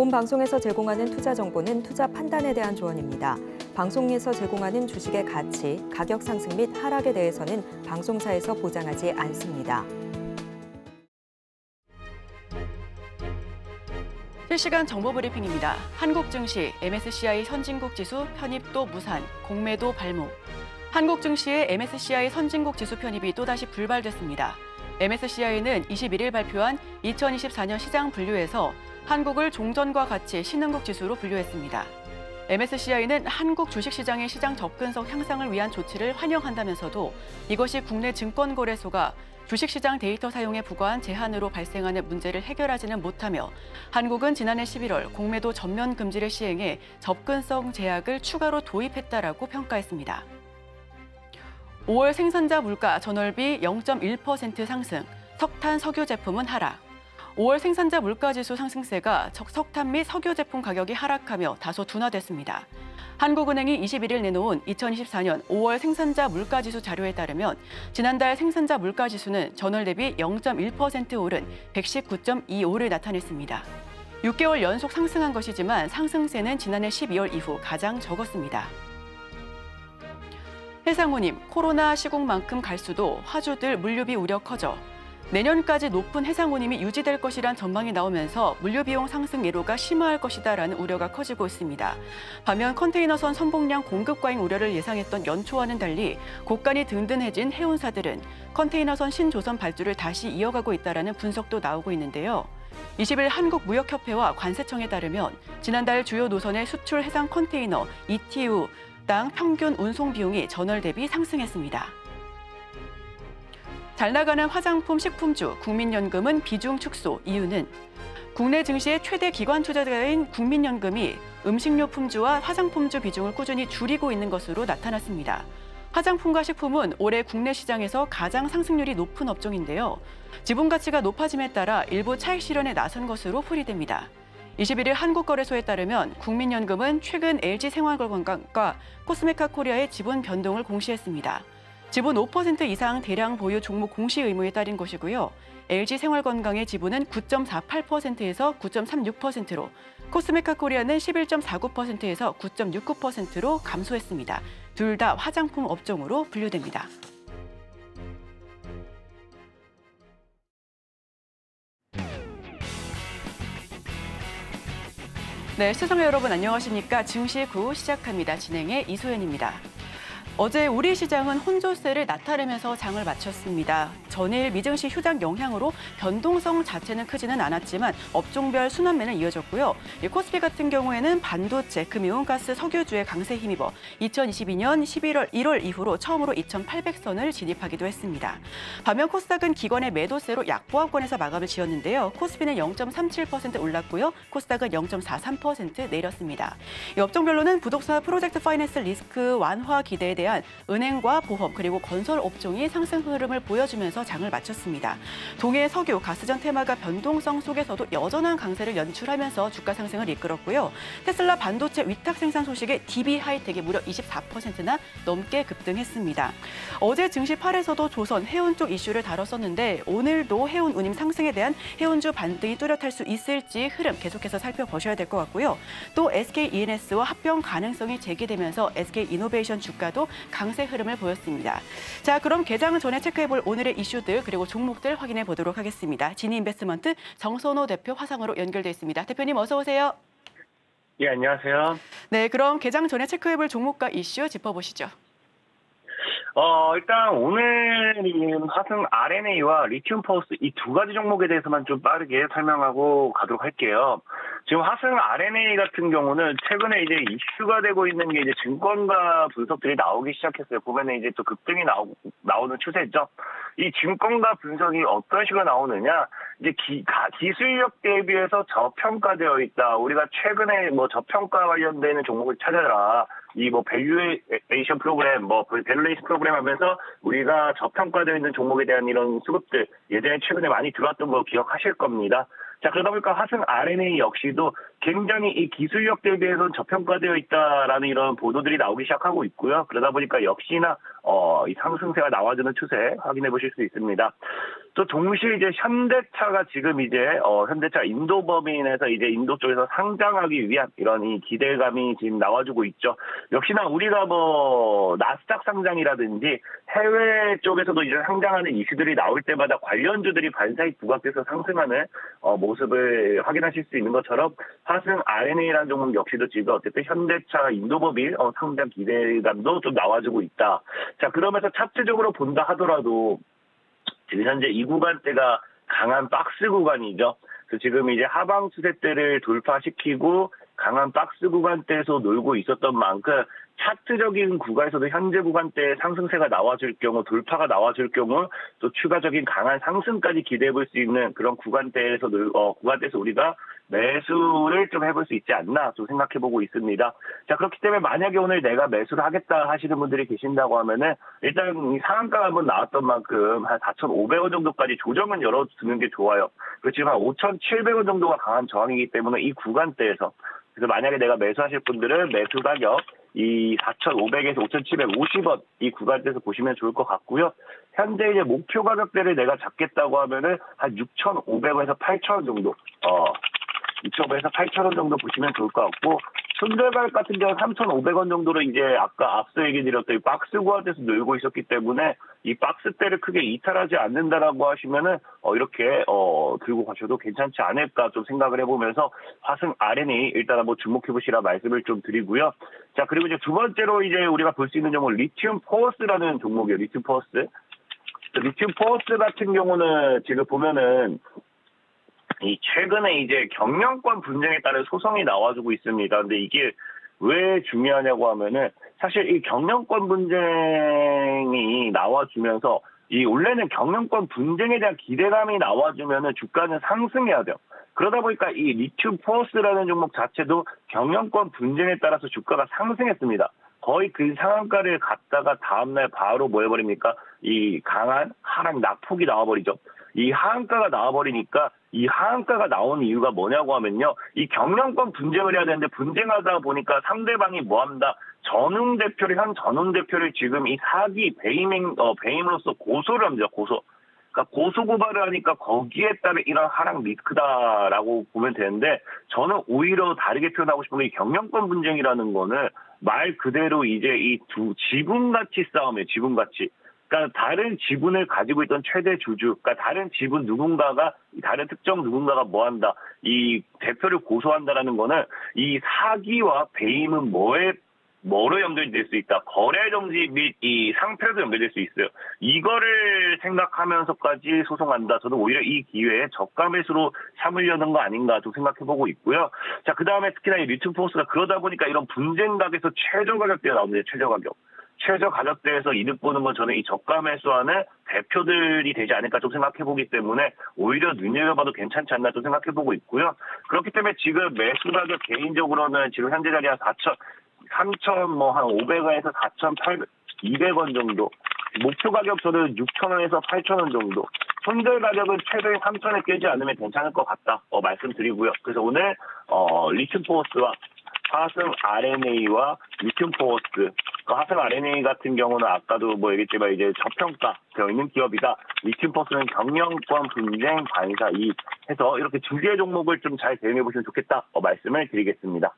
본 방송에서 제공하는 투자 정보는 투자 판단에 대한 조언입니다. 방송에서 제공하는 주식의 가치, 가격 상승 및 하락에 대해서는 방송사에서 보장하지 않습니다. 실시간 정보 브리핑입니다. 한국 증시, MSCI 선진국 지수 편입도 무산, 공매도 발목. 한국 증시의 MSCI 선진국 지수 편입이 또다시 불발됐습니다. MSCI는 21일 발표한 2024년 시장 분류에서 한국을 종전과 같이 신흥국 지수로 분류했습니다. MSCI는 한국 주식시장의 시장 접근성 향상을 위한 조치를 환영한다면서도 이것이 국내 증권거래소가 주식시장 데이터 사용에 부과한 제한으로 발생하는 문제를 해결하지는 못하며 한국은 지난해 11월 공매도 전면 금지를 시행해 접근성 제약을 추가로 도입했다라고 평가했습니다. 5월 생산자 물가 전월비 0.1% 상승, 석탄, 석유 제품은 하락. 5월 생산자 물가지수 상승세가 석탄 및 석유 제품 가격이 하락하며 다소 둔화됐습니다. 한국은행이 21일 내놓은 2024년 5월 생산자 물가지수 자료에 따르면 지난달 생산자 물가지수는 전월 대비 0.1% 오른 119.25를 나타냈습니다. 6개월 연속 상승한 것이지만 상승세는 지난해 12월 이후 가장 적었습니다. 해상운임, 코로나 시국만큼 갈 수도 화주들 물류비 우려 커져 내년까지 높은 해상운임이 유지될 것이란 전망이 나오면서 물류비용 상승 예로가 심화할 것이다라는 우려가 커지고 있습니다. 반면 컨테이너선 선봉량 공급 과잉 우려를 예상했던 연초와는 달리 곡간이 든든해진 해운사들은 컨테이너선 신조선 발주를 다시 이어가고 있다라는 분석도 나오고 있는데요. 20일 한국무역협회와 관세청에 따르면 지난달 주요 노선의 수출 해상 컨테이너 ETU당 평균 운송 비용이 전월 대비 상승했습니다. 잘 나가는 화장품 식품주 국민연금은 비중 축소. 이유는 국내 증시의 최대 기관 투자자인 국민연금이 음식료 품주와 화장품주 비중을 꾸준히 줄이고 있는 것으로 나타났습니다. 화장품과 식품은 올해 국내 시장에서 가장 상승률이 높은 업종인데요. 지분 가치가 높아짐에 따라 일부 차익 실현에 나선 것으로 풀이됩니다. 21일 한국거래소에 따르면 국민연금은 최근 LG생활건강과 코스메카 코리아의 지분 변동을 공시했습니다. 지분 5% 이상 대량 보유 종목 공시 의무에 따른 것이고요. LG생활건강의 지분은 9.48%에서 9.36%로, 코스메카 코리아는 11.49%에서 9.69%로 감소했습니다. 둘 다 화장품 업종으로 분류됩니다. 네, 시청자 여러분 안녕하십니까? 증시 구 시작합니다. 진행의 이소연입니다. 어제 우리 시장은 혼조세를 나타내면서 장을 마쳤습니다. 전일 미증시 휴장 영향으로 변동성 자체는 크지는 않았지만 업종별 순환매는 이어졌고요. 코스피 같은 경우에는 반도체, 금융, 가스, 석유주의 강세 힘입어 2022년 1월 이후로 처음으로 2,800선을 진입하기도 했습니다. 반면 코스닥은 기관의 매도세로 약보합권에서 마감을 지었는데요. 코스피는 0.37% 올랐고요. 코스닥은 0.43% 내렸습니다. 이 업종별로는 부동산 프로젝트 파이낸스 리스크 완화 기대에 대한 은행과 보험 그리고 건설 업종이 상승 흐름을 보여주면서 장을 마쳤습니다. 동해 석유, 가스전 테마가 변동성 속에서도 여전한 강세를 연출하면서 주가 상승을 이끌었고요. 테슬라 반도체 위탁 생산 소식에 DB 하이텍이 무려 24%나 넘게 급등했습니다. 어제 증시 8에서도 조선, 해운 쪽 이슈를 다뤘었는데 오늘도 해운 운임 상승에 대한 해운주 반등이 뚜렷할 수 있을지 흐름 계속해서 살펴보셔야 될 것 같고요. 또 SKENS와 합병 가능성이 제기되면서 SK이노베이션 주가도 강세 흐름을 보였습니다. 자, 그럼 개장 전에 체크해볼 오늘의 이슈들 그리고 종목들 확인해 보도록 하겠습니다. 지니인베스트먼트 정선호 대표 화상으로 연결돼 있습니다. 대표님 어서 오세요. 예, 안녕하세요. 네, 그럼 개장 전에 체크해볼 종목과 이슈 짚어보시죠. 일단 오늘은 화승 RNA와 리튬 포스 이 두 가지 종목에 대해서만 좀 빠르게 설명하고 가도록 할게요. 지금 화승 RNA 같은 경우는 최근에 이제 이슈가 되고 있는 게 이제 증권가 분석들이 나오기 시작했어요. 보면은 이제 또 급등이 나오는 추세죠. 이 증권가 분석이 어떤 식으로 나오느냐? 이제 기술력 대비해서 저평가되어 있다. 우리가 최근에 뭐 저평가 관련되는 종목을 찾아라. 이 뭐 밸류에이션 프로그램, 밸류에이션 프로그램 하면서 우리가 저평가되어 있는 종목에 대한 이런 수급들 예전에 최근에 많이 들어왔던 거 기억하실 겁니다. 자, 그러다 보니까 화승 RNA 역시도 굉장히 이 기술력 대비해서 저평가되어 있다라는 이런 보도들이 나오기 시작하고 있고요. 그러다 보니까 역시나 이 상승세가 나와주는 추세 확인해 보실 수 있습니다. 또 동시에 이제 현대차가 지금 이제 현대차 인도법인에서 이제 인도 쪽에서 상장하기 위한 이런 이 기대감이 지금 나와주고 있죠. 역시나 우리가 뭐 나스닥 상장이라든지 해외 쪽에서도 이제 상장하는 이슈들이 나올 때마다 관련주들이 반사익 부각돼서 상승하는 모습을 확인하실 수 있는 것처럼 화승 RNA라는 종목 역시도 지금 어쨌든 현대차 인도법인 상장 기대감도 좀 나와주고 있다. 자, 그러면서 차트적으로 본다 하더라도 지금 현재 이 구간대가 강한 박스 구간이죠. 그래서 지금 이제 하방 추세대를 돌파시키고 강한 박스 구간대에서 놀고 있었던 만큼 차트적인 구간에서도 현재 구간대에 상승세가 나와줄 경우, 돌파가 나와줄 경우 또 추가적인 강한 상승까지 기대해 볼 수 있는 그런 구간대에서 우리가 매수를 좀 해볼 수 있지 않나 좀 생각해 보고 있습니다. 자, 그렇기 때문에 만약에 오늘 내가 매수를 하겠다 하시는 분들이 계신다고 하면은 일단 이 상한가가 한번 나왔던 만큼 한 4,500원 정도까지 조정은 열어두는 게 좋아요. 그리고 지금 한 5,700원 정도가 강한 저항이기 때문에 이 구간대에서 그래서 만약에 내가 매수하실 분들은 매수 가격 이 4,500에서 5,750원 이 구간대에서 보시면 좋을 것 같고요. 현재 이제 목표 가격대를 내가 잡겠다고 하면은 한 6,500원에서 8,000원 정도 6,500에서 8,000원 정도 보시면 좋을 것 같고 손절가격 같은 경우는 3,500원 정도로 이제 아까 앞서 얘기 드렸던 이 박스 구간에서 놀고 있었기 때문에 이 박스대를 크게 이탈하지 않는다라고 하시면은 이렇게 들고 가셔도 괜찮지 않을까 좀 생각을 해보면서 화승 RNA 일단 한번 주목해 보시라 말씀을 좀 드리고요. 자, 그리고 이제 두 번째로 이제 우리가 볼 수 있는 종목 리튬 포어스라는 종목이에요. 리튬 포어스. 리튬 포어스 같은 경우는 지금 보면은 이 최근에 이제 경영권 분쟁에 따른 소송이 나와주고 있습니다. 근데 이게 왜 중요하냐고 하면은 사실 이 경영권 분쟁이 나와주면서 이 원래는 경영권 분쟁에 대한 기대감이 나와주면은 주가는 상승해야 돼요. 그러다 보니까 이 리튬 포어스라는 종목 자체도 경영권 분쟁에 따라서 주가가 상승했습니다. 거의 그 상한가를 갔다가 다음날 바로 뭐 해버립니까? 이 강한 하락 낙폭이 나와버리죠. 이 하한가가 나와버리니까 이 하한가가 나온 이유가 뭐냐고 하면요. 이 경영권 분쟁을 해야 되는데 분쟁하다 보니까 상대방이 뭐합니다. 현 전훈 대표를 지금 이 사기 배임으로써 고소를 합니다. 그러니까 고소 고발을 하니까 거기에 따른 이런 하락 리스크다라고 보면 되는데 저는 오히려 다르게 표현하고 싶은 게 경영권 분쟁이라는 거는 말 그대로 이제 이 두 지분가치 싸움이에요. 지분가치. 그러니까 다른 지분을 가지고 있던 최대 주주, 그러니까 다른 지분 다른 특정 누군가가 뭐한다, 이 대표를 고소한다라는 거는 이 사기와 배임은 뭐로 연결될 수 있다. 거래 정지 및 이 상패로도 연결될 수 있어요. 이거를 생각하면서까지 소송한다. 저는 오히려 이 기회에 저가 매수로 삼으려는 거 아닌가 좀 생각해보고 있고요. 자, 그 다음에 특히나 이 리튬 포스가 그러다 보니까 이런 분쟁각에서 최저 가격대가 나옵니다. 최저 가격대에서 이득 보는 건 저는 이 저가 매수하는 대표들이 되지 않을까 좀 생각해보기 때문에 오히려 눈여겨봐도 괜찮지 않나 좀 생각해보고 있고요. 그렇기 때문에 지금 매수 가격 개인적으로는 지금 현재 자리 한 3,500원에서 4,200원 정도. 목표 가격 저는 6,000원에서 8,000원 정도. 손절 가격은 최대 3,000에 깨지 않으면 괜찮을 것 같다. 말씀드리고요. 그래서 오늘 리튬 포어스와 화승 RNA와 리튬 포어스. 화승 RNA 같은 경우는 아까도 뭐 얘기했지만 이제 저평가 되어 있는 기업이다. 리튬 포어스는 경영권 분쟁 반사 이익 해서 이렇게 두 개의 종목을 좀 잘 대응해 보시면 좋겠다. 말씀을 드리겠습니다.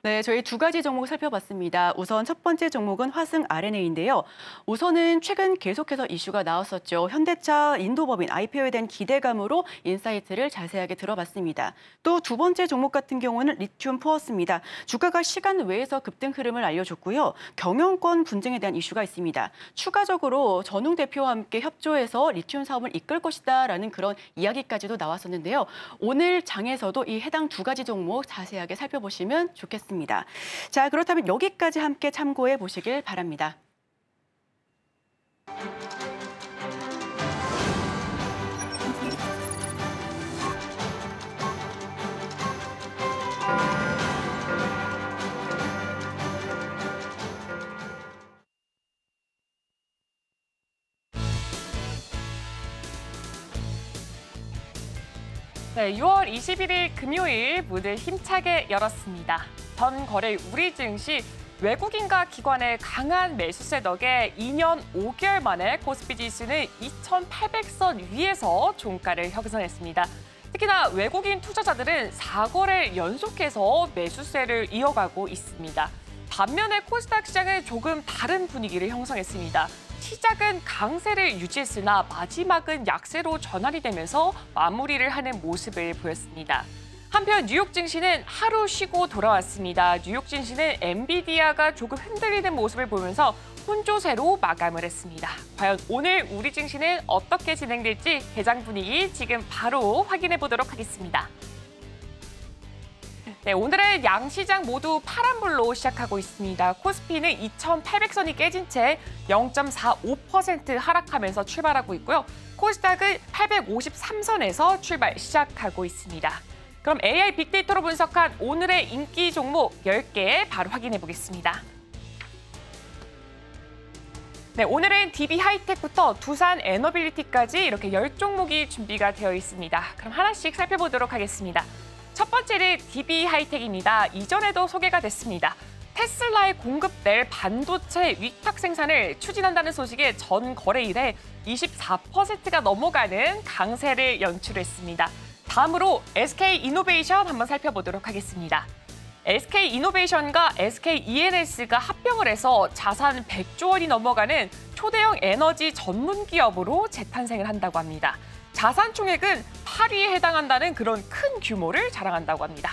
네, 저희 두 가지 종목 살펴봤습니다. 우선 첫 번째 종목은 화승 RNA인데요. 우선은 최근 계속해서 이슈가 나왔었죠. 현대차 인도법인 IPO에 대한 기대감으로 인사이트를 자세하게 들어봤습니다. 또 두 번째 종목 같은 경우는 리튬 포어스입니다. 주가가 시간 외에서 급등 흐름을 알려줬고요. 경영권 분쟁에 대한 이슈가 있습니다. 추가적으로 전웅 대표와 함께 협조해서 리튬 사업을 이끌 것이다라는 그런 이야기까지도 나왔었는데요. 오늘 장에서도 이 해당 두 가지 종목 자세하게 살펴보시면 좋겠습니다. 자, 그렇다면 여기까지 함께 참고해 보시길 바랍니다. 네, 6월 21일 금요일 문을 힘차게 열었습니다. 전 거래 우리 증시 외국인과 기관의 강한 매수세 덕에 2년 5개월 만에 코스피 지수는 2,800선 위에서 종가를 형성했습니다. 특히나 외국인 투자자들은 4거래를 연속해서 매수세를 이어가고 있습니다. 반면에 코스닥 시장은 조금 다른 분위기를 형성했습니다. 시작은 강세를 유지했으나 마지막은 약세로 전환이 되면서 마무리를 하는 모습을 보였습니다. 한편 뉴욕 증시는 하루 쉬고 돌아왔습니다. 뉴욕 증시는 엔비디아가 조금 흔들리는 모습을 보면서 혼조세로 마감을 했습니다. 과연 오늘 우리 증시는 어떻게 진행될지 개장 분위기 지금 바로 확인해 보도록 하겠습니다. 네, 오늘은 양시장 모두 파란불로 시작하고 있습니다. 코스피는 2,800선이 깨진 채 0.45% 하락하면서 출발하고 있고요. 코스닥은 853선에서 출발 시작하고 있습니다. 그럼 AI 빅데이터로 분석한 오늘의 인기 종목 10개 바로 확인해 보겠습니다. 네, 오늘은 DB 하이텍부터 두산 에너빌리티까지 이렇게 10종목이 준비가 되어 있습니다. 그럼 하나씩 살펴보도록 하겠습니다. 첫 번째는 DB 하이텍입니다. 이전에도 소개가 됐습니다. 테슬라에 공급될 반도체 위탁 생산을 추진한다는 소식에 전 거래일에 24%가 넘어가는 강세를 연출했습니다. 다음으로 SK이노베이션 한번 살펴보도록 하겠습니다. SK이노베이션과 SKENS가 합병을 해서 자산 100조 원이 넘어가는 초대형 에너지 전문 기업으로 재탄생을 한다고 합니다. 자산 총액은 8위에 해당한다는 그런 큰 규모를 자랑한다고 합니다.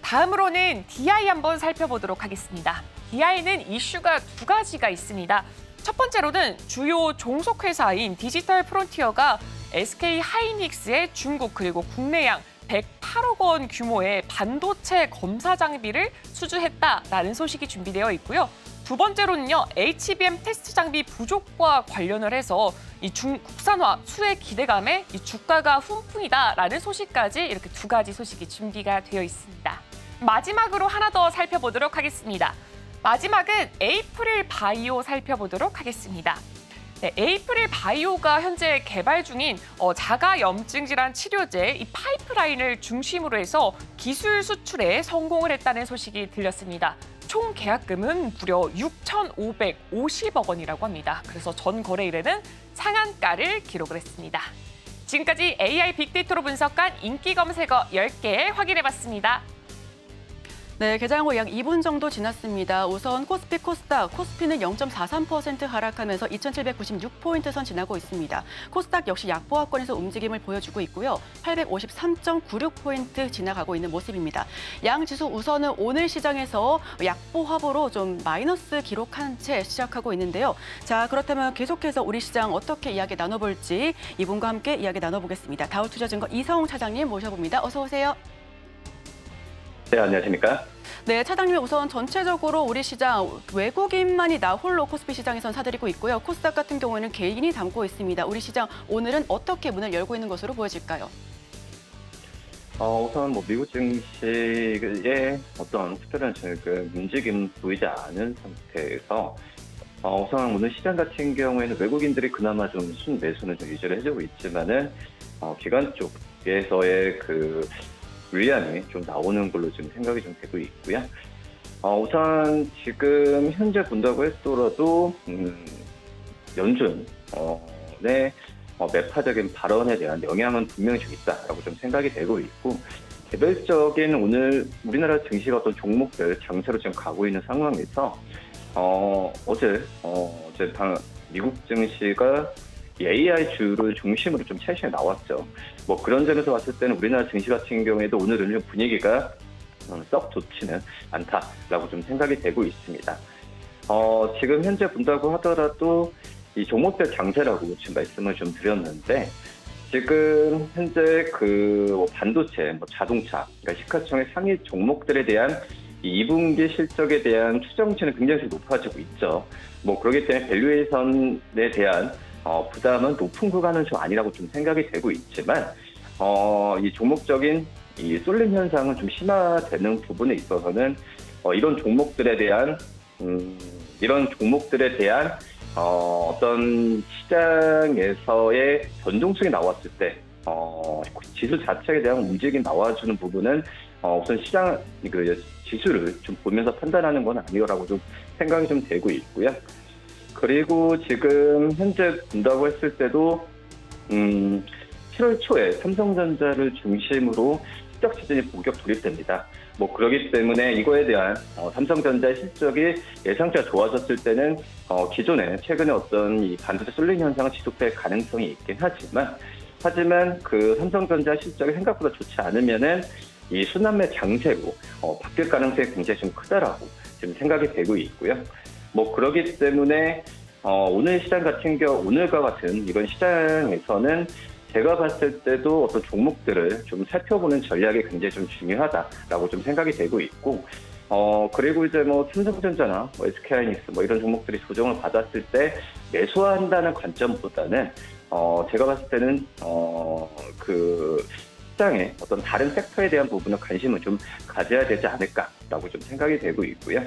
다음으로는 DI 한번 살펴보도록 하겠습니다. DI는 이슈가 두 가지가 있습니다. 첫 번째로는 주요 종속회사인 디지털 프론티어가 SK 하이닉스의 중국 그리고 국내양 108억 원 규모의 반도체 검사 장비를 수주했다라는 소식이 준비되어 있고요. 두 번째로는요, HBM 테스트 장비 부족과 관련을 해서 이 국산화 수혜 기대감에 이 주가가 훈풍이다라는 소식까지 이렇게 두 가지 소식이 준비가 되어 있습니다. 마지막으로 하나 더 살펴보도록 하겠습니다. 마지막은 에이프릴 바이오 살펴보도록 하겠습니다. 네, 에이프릴 바이오가 현재 개발 중인 자가 염증 질환 치료제 이 파이프라인을 중심으로 해서 기술 수출에 성공을 했다는 소식이 들렸습니다. 총 계약금은 무려 6,550억 원이라고 합니다. 그래서 전 거래일에는 상한가를 기록을 했습니다. 지금까지 AI 빅데이터로 분석한 인기 검색어 10개 확인해봤습니다. 네, 개장 후 약 2분 정도 지났습니다. 우선 코스피, 코스닥, 코스피는 0.43% 하락하면서 2,796포인트 선 지나고 있습니다. 코스닥 역시 약보합권에서 움직임을 보여주고 있고요. 853.96포인트 지나가고 있는 모습입니다. 양 지수 우선은 오늘 시장에서 약보합으로 좀 마이너스 기록한 채 시작하고 있는데요. 자, 그렇다면 계속해서 우리 시장 어떻게 이야기 나눠볼지 이분과 함께 이야기 나눠보겠습니다. 다우투자증권 이성웅 차장님 모셔봅니다. 어서 오세요. 네, 안녕하십니까? 네, 차장님 우선 전체적으로 우리 시장 외국인만이 나 홀로 코스피 시장에선 사들이고 있고요. 코스닥 같은 경우에는 개인이 담고 있습니다. 우리 시장 오늘은 어떻게 문을 열고 있는 것으로 보여질까요? 우선 미국 증시의 어떤 특별한 움직임 보이지 않은 상태에서 우선 오늘 시장 같은 경우에는 외국인들이 그나마 좀 순매수는 좀 유지를 해주고 있지만은 기관 쪽에서의 물량이 좀 나오는 걸로 지금 생각이 좀 되고 있고요. 우선 지금 현재 본다고 했더라도 연준의 매파적인 발언에 대한 영향은 분명히 좀 있다라고 좀 생각이 되고 있고, 개별적인 오늘 우리나라 증시가 어떤 종목들 장세로 지금 가고 있는 상황에서 어제 미국 증시가 AI주를 중심으로 좀 최신에 나왔죠. 그런 점에서 봤을 때는 우리나라 증시 같은 경우에도 오늘은 좀 분위기가 썩 좋지는 않다라고 좀 생각이 되고 있습니다. 지금 현재 본다고 하더라도 이 종목별 장세라고 지금 말씀을 좀 드렸는데, 지금 현재 반도체, 자동차, 그러니까 시가총액 상위 종목들에 대한 이 2분기 실적에 대한 추정치는 굉장히 높아지고 있죠. 그렇기 때문에 밸류에이션에 대한 부담은 높은 구간은 좀 아니라고 좀 생각이 되고 있지만, 이 종목적인 이 쏠림 현상은 좀 심화되는 부분에 있어서는 이런 종목들에 대한 어떤 시장에서의 변동성이 나왔을 때 지수 자체에 대한 움직임 나와주는 부분은 우선 시장 지수를 좀 보면서 판단하는 건 아니라고 좀 생각이 좀 되고 있고요. 그리고 지금 현재 본다고 했을 때도 7월 초에 삼성전자를 중심으로 실적 시즌이 본격 돌입됩니다. 그러기 때문에 이거에 대한 삼성전자의 실적이 예상치가 좋아졌을 때는 기존에 최근에 어떤 이 반도체 쏠림 현상은 지속될 가능성이 있긴 하지만 그 삼성전자 실적이 생각보다 좋지 않으면은 이 순환매 장세로 바뀔 가능성이 굉장히 좀 크다라고 지금 생각이 되고 있고요. 그러기 때문에 오늘 시장 오늘과 같은 이번 시장에서는 제가 봤을 때도 어떤 종목들을 좀 살펴보는 전략이 굉장히 좀 중요하다라고 좀 생각이 되고 있고, 그리고 이제 삼성전자나 SK하이닉스 이런 종목들이 조정을 받았을 때 매수한다는 관점보다는 제가 봤을 때는 그 시장의 어떤 다른 섹터에 대한 부분을 관심을 좀 가져야 되지 않을까라고 좀 생각이 되고 있고요.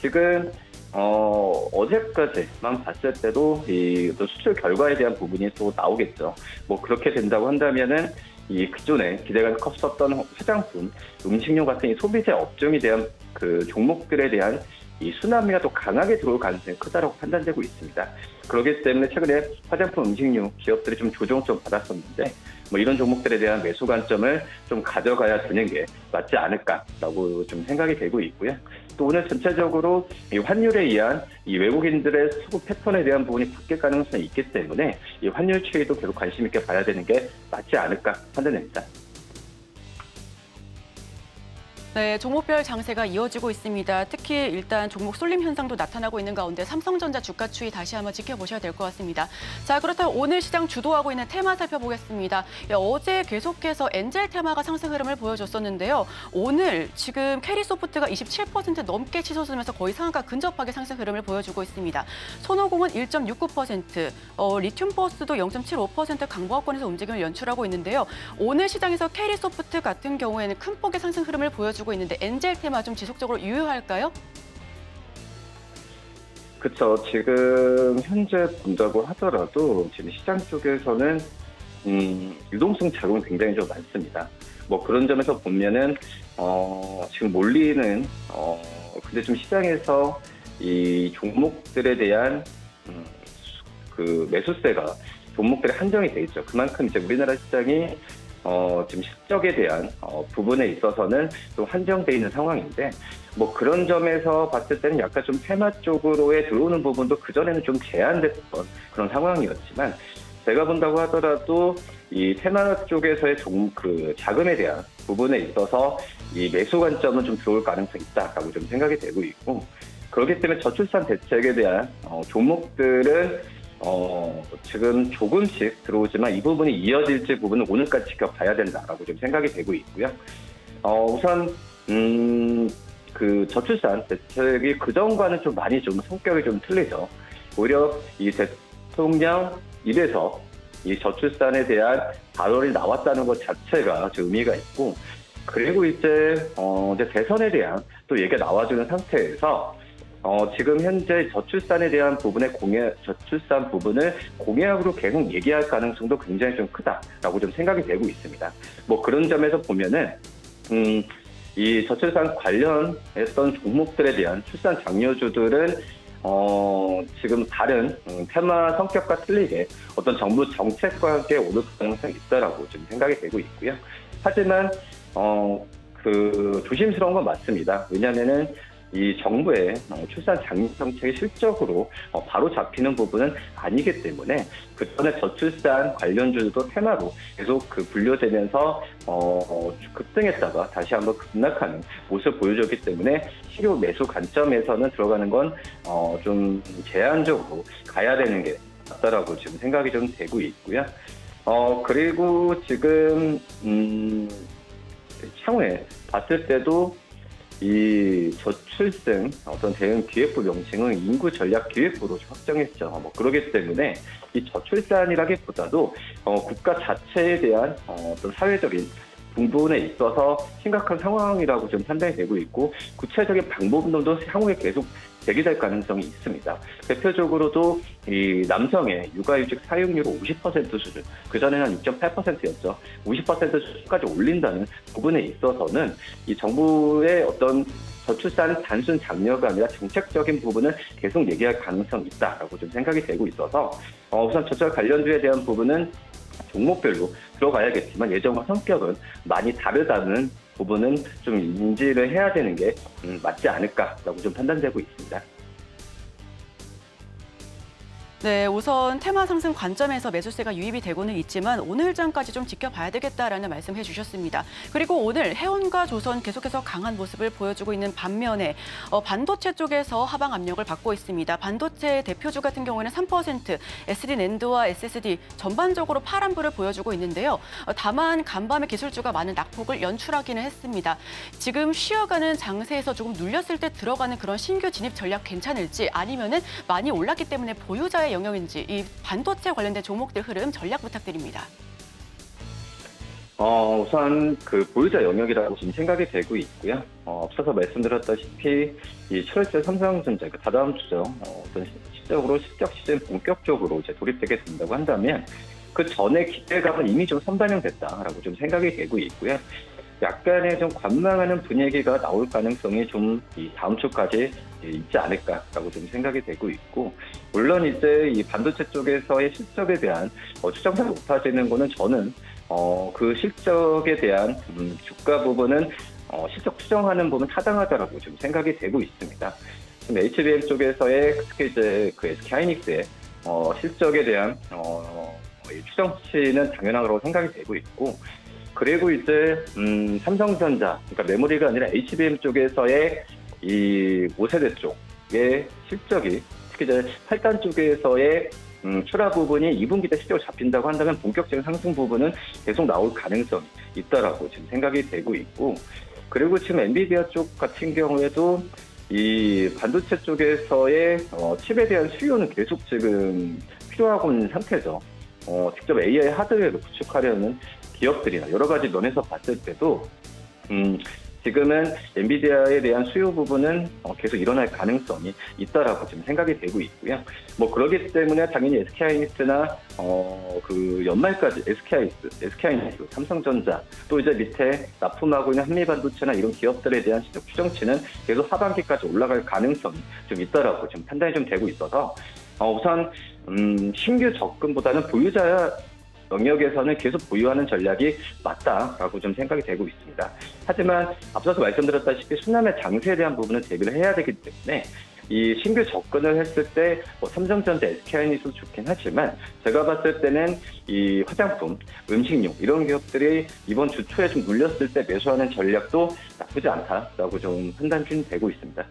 지금 어제까지만 봤을 때도 이 또 수출 결과에 대한 부분이 또 나오겠죠. 그렇게 된다고 한다면은 이 기존에 기대가 컸었던 화장품, 음식료 같은 이 소비재 업종에 대한 그 종목들에 대한 이 순환매가 또 강하게 들어올 가능성이 크다라고 판단되고 있습니다. 그렇기 때문에 최근에 화장품, 음식료 기업들이 좀 조정을 좀 받았었는데 이런 종목들에 대한 매수 관점을 좀 가져가야 되는 게 맞지 않을까라고 좀 생각이 되고 있고요. 또 오늘 전체적으로 이 환율에 의한 이 외국인들의 수급 패턴에 대한 부분이 바뀔 가능성이 있기 때문에 이 환율 추이도 계속 관심 있게 봐야 되는 게 맞지 않을까 판단됩니다. 네, 종목별 장세가 이어지고 있습니다. 특히 일단 종목 쏠림 현상도 나타나고 있는 가운데 삼성전자 주가 추이 다시 한번 지켜보셔야 될 것 같습니다. 자, 그렇다면 오늘 시장 주도하고 있는 테마 살펴보겠습니다. 어제 계속해서 엔젤 테마가 상승 흐름을 보여줬었는데요. 오늘 지금 캐리소프트가 27% 넘게 치솟으면서 거의 상한가 근접하게 상승 흐름을 보여주고 있습니다. 손오공은 1.69%, 리튬버스도 0.75% 강보합권에서 움직임을 연출하고 있는데요. 오늘 시장에서 캐리소프트 같은 경우에는 큰 폭의 상승 흐름을 보여주고 있는데 엔젤 테마 좀 지속적으로 유효할까요? 그렇죠. 지금 현재 본다고 하더라도 지금 시장 쪽에서는 유동성 자금이 굉장히 좀 많습니다. 그런 점에서 보면은 지금 몰리는 근데 좀 시장에서 이 종목들에 대한 그 매수세가 종목들이 한정이 돼 있죠. 그만큼 이제 우리나라 시장이 지금 실적에 대한 부분에 있어서는 좀 한정돼 있는 상황인데 그런 점에서 봤을 때는 약간 좀 테마 쪽으로의 들어오는 부분도 그전에는 좀 제한됐던 그런 상황이었지만 제가 본다고 하더라도 이 테마 쪽에서의 그 자금에 대한 부분에 있어서 이 매수 관점은 좀 들어올 가능성이 있다라고 좀 생각이 되고 있고, 그렇기 때문에 저출산 대책에 대한 종목들은 지금 조금씩 들어오지만 이 부분이 이어질지 부분은 오늘까지 지켜봐야 된다라고 좀 생각이 되고 있고요. 우선 그 저출산 대책이 그전과는 좀 많이 좀 성격이 좀 틀리죠. 오히려 이 대통령 입에서 이 저출산에 대한 발언이 나왔다는 것 자체가 좀 의미가 있고, 그리고 이제 대선에 대한 또 얘기가 나와주는 상태에서 지금 현재 저출산에 대한 저출산 부분을 공약으로 계속 얘기할 가능성도 굉장히 좀 크다라고 좀 생각이 되고 있습니다. 그런 점에서 보면은, 이 저출산 관련했던 종목들에 대한 출산 장려주들은, 지금 다른 테마 성격과 틀리게 어떤 정부 정책과 함께 오를 가능성이 있다라고 좀 생각이 되고 있고요. 하지만, 그 조심스러운 건 맞습니다. 왜냐면은, 이 정부의 출산 장려 정책이 실적으로 바로 잡히는 부분은 아니기 때문에 그전에 저출산 관련주도 테마로 계속 그 분류되면서 급등했다가 다시 한번 급락하는 모습을 보여줬기 때문에 실효 매수 관점에서는 들어가는 건 좀 제한적으로 가야 되는 게 맞다라고 지금 생각이 좀 되고 있고요. 그리고 지금 향후에 봤을 때도 이 저출생 어떤 대응 기획부 명칭은 인구 전략 기획부로 확정했죠. 그러기 때문에 이 저출산이라기보다도 국가 자체에 대한 어떤 사회적인 부분에 있어서 심각한 상황이라고 좀 판단이 되고 있고, 구체적인 방법론도 향후에 계속 제기될 가능성이 있습니다. 대표적으로도 이 남성의 육아휴직 사용률을 50% 수준, 그전에는 한 6.8%였죠. 50% 수준까지 올린다는 부분에 있어서는 이 정부의 어떤 저출산 단순 장려가 아니라 정책적인 부분을 계속 얘기할 가능성이 있다라고 좀 생각이 되고 있어서 우선 저출 관련주에 대한 부분은 종목별로 들어가야겠지만 예전과 성격은 많이 다르다는 부분은 좀 인지를 해야 되는 게 맞지 않을까라고 좀 판단되고 있습니다. 네, 우선 테마 상승 관점에서 매수세가 유입이 되고는 있지만 오늘장까지 좀 지켜봐야 되겠다라는 말씀해 주셨습니다. 그리고 오늘 해운과 조선 계속해서 강한 모습을 보여주고 있는 반면에 반도체 쪽에서 하방 압력을 받고 있습니다. 반도체 대표주 같은 경우에는 3%, SD낸드와 SSD 전반적으로 파란불을 보여주고 있는데요. 다만 간밤에 기술주가 많은 낙폭을 연출하기는 했습니다. 지금 쉬어가는 장세에서 조금 눌렸을 때 들어가는 그런 신규 진입 전략 괜찮을지 아니면은 많이 올랐기 때문에 보유자의 영역인지 이 반도체 관련된 종목들 흐름 전략 부탁드립니다. 우선 그 보유자 영역이라고 지금 생각이 되고 있고요. 앞서서 말씀드렸다시피 이 7월달 삼성전자 다다음 주죠. 어떤 시적으로 실적 시즌 본격적으로 이제 돌입되게 된다고 한다면 그 전에 기대감은 이미 좀 선반영됐다라고 좀 생각이 되고 있고요. 약간의 좀 관망하는 분위기가 나올 가능성이 좀 이 다음 주까지 있지 않을까라고 좀 생각이 되고 있고, 물론 이제 이 반도체 쪽에서의 실적에 대한 추정치가 높아지는 거는 저는 그 실적에 대한 주가 부분은 실적 추정하는 부분 타당하다라고 좀 생각이 되고 있습니다. 지금 HBM 쪽에서의 특히 이제 그 SK하이닉스의 실적에 대한 추정치는 당연하다고 생각이 되고 있고, 그리고 이제 삼성전자, 그러니까 메모리가 아니라 HBM 쪽에서의 이 5세대 쪽의 실적이 특히 이제 8단 쪽에서의 출하 부분이 2분기 때 실적으로 잡힌다고 한다면 본격적인 상승 부분은 계속 나올 가능성이 있다라고 지금 생각이 되고 있고, 그리고 지금 엔비디아 쪽 같은 경우에도 이 반도체 쪽에서의 칩에 대한 수요는 계속 지금 필요하고 있는 상태죠. 직접 AI 하드웨어를 구축하려는 기업들이나 여러 가지 면에서 봤을 때도 지금은 엔비디아에 대한 수요 부분은 계속 일어날 가능성이 있다라고 지금 생각이 되고 있고요. 뭐 그러기 때문에 당연히 SK하이닉스나 그 연말까지 SK하이닉스, 삼성전자 또 이제 밑에 납품하고 있는 한미반도체나 이런 기업들에 대한 시적 추정치는 계속 하반기까지 올라갈 가능성이 좀 있다라고 지금 판단이 좀 되고 있어서 우선 신규 접근보다는 보유자 영역에서는 계속 보유하는 전략이 맞다라고 좀 생각이 되고 있습니다. 하지만 앞서서 말씀드렸다시피 순남의 장세에 대한 부분은 대비를 해야 되기 때문에 이 신규 접근을 했을 때 삼성전자, SK하이닉스도 좋긴 하지만 제가 봤을 때는 이 화장품, 음식용 이런 기업들이 이번 주 초에 좀 눌렸을 때 매수하는 전략도 나쁘지 않다라고 좀 판단 좀 되고 있습니다.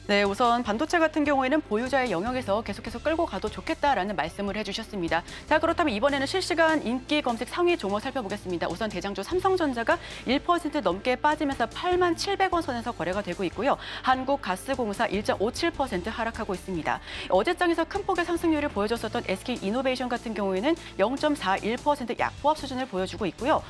네, 우선 반도체 같은 경우에는 보유자의 영역에서 계속해서 끌고 가도 좋겠다라는 말씀을 해주셨습니다. 자, 그렇다면 이번에는 실시간 인기 검색 상위 종목 살펴보겠습니다. 우선 대장주 삼성전자가 1% 넘게 빠지면서 87,000원 선에서 거래가 되고 있고요. 한국가스공사 1.57% 하락하고 있습니다. 어제장에서 큰 폭의 상승률을 보여줬었던 SK이노베이션 같은 경우에는 0.41% 약보합 수준을 보여주고 있고요.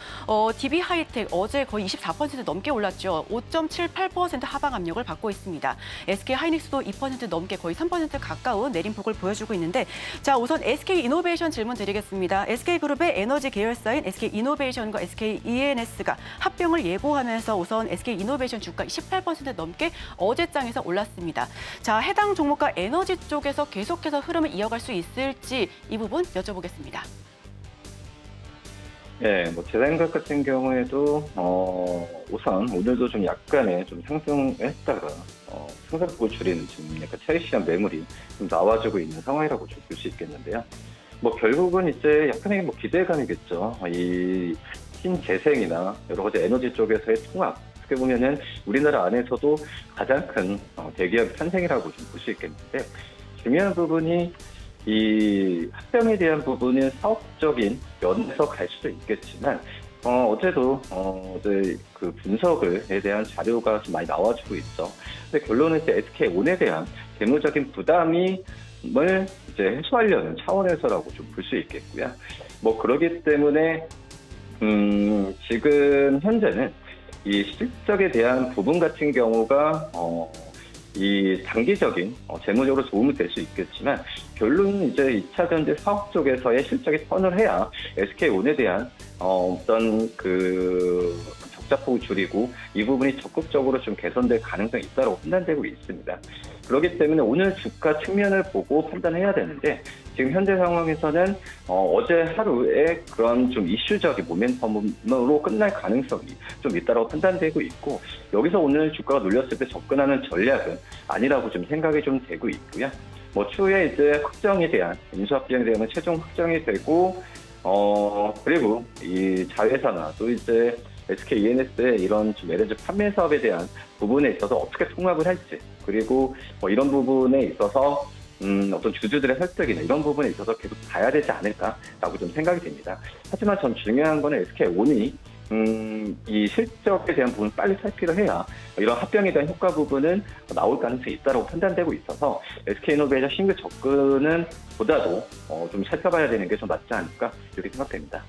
DB하이텍 어제 거의 24% 넘게 올랐죠. 5.78% 하방 압력을 받고 있습니다. SK하이닉스도 2% 넘게 거의 3% 가까운 내림폭을 보여주고 있는데, 자, 우선 SK이노베이션 질문 드리겠습니다. SK그룹의 에너지 계열사인 SK이노베이션과 SKENS가 합병을 예고하면서 우선 SK이노베이션 주가 18% 넘게 어제장에서 올랐습니다. 자, 해당 종목과 에너지 쪽에서 계속해서 흐름을 이어갈 수 있을지 이 부분 여쭤보겠습니다. 네, 뭐 제 생각 같은 경우에도 우선 오늘도 좀 약간의 좀 상승했다가 상승폭을 줄이는 지금 약간 차익실현 매물이 좀 나와주고 있는 상황이라고 좀 볼 수 있겠는데요. 뭐 결국은 이제 약간의 뭐 기대감이겠죠. 이 신재생이나 여러 가지 에너지 쪽에서의 통합, 어떻게 보면은 우리나라 안에서도 가장 큰 대기업 탄생이라고 좀 볼 수 있겠는데, 중요한 부분이 이 합병에 대한 부분은 사업적인 면에서 갈 수도 있겠지만 어제도 어제 그 분석에 대한 자료가 좀 많이 나와주고 있죠. 근데 결론은 이제 SK온에 대한 재무적인 부담을 이제 해소하려는 차원에서라고 좀 볼 수 있겠고요. 뭐 그러기 때문에 지금 현재는 이 실적에 대한 부분 같은 경우가 이 장기적인 재무적으로 도움이 될 수 있겠지만 결론은 이제 2차 전지 사업 쪽에서의 실적이 턴을 해야 SK온에 대한 어떤 그 적자폭을 줄이고 이 부분이 적극적으로 좀 개선될 가능성이 있다고 판단되고 있습니다. 그렇기 때문에 오늘 주가 측면을 보고 판단해야 되는데 지금 현재 상황에서는 어제 하루에 그런 좀 이슈적인 모멘텀으로 끝날 가능성이 좀 있다고 판단되고 있고 여기서 오늘 주가가 눌렸을 때 접근하는 전략은 아니라고 좀 생각이 좀 되고 있고요. 뭐 추후에 이제 확정에 대한 인수합 비용에 대한 최종 확정이 되고 그리고 이 자회사나 또 이제 SK E&S의 이런 좀 LNG 판매 사업에 대한 부분에 있어서 어떻게 통합을 할지 그리고 뭐 이런 부분에 있어서 어떤 주주들의 설득이나 이런 부분에 있어서 계속 봐야 되지 않을까라고 좀 생각이 됩니다. 하지만 전 중요한 거는 SK온이 이 실적에 대한 부분을 빨리 살피려 해야 이런 합병에 대한 효과 부분은 나올 가능성이 있다고 판단되고 있어서 SK이노베이션 신규 접근은 보다도 좀 살펴봐야 되는 게 좀 맞지 않을까 이렇게 생각됩니다.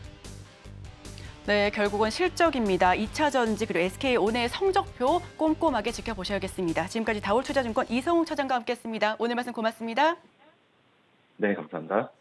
네, 결국은 실적입니다. 2차 전지 그리고 SK온의 성적표 꼼꼼하게 지켜보셔야겠습니다. 지금까지 다올투자증권 이성웅 차장과 함께했습니다. 오늘 말씀 고맙습니다. 네, 감사합니다.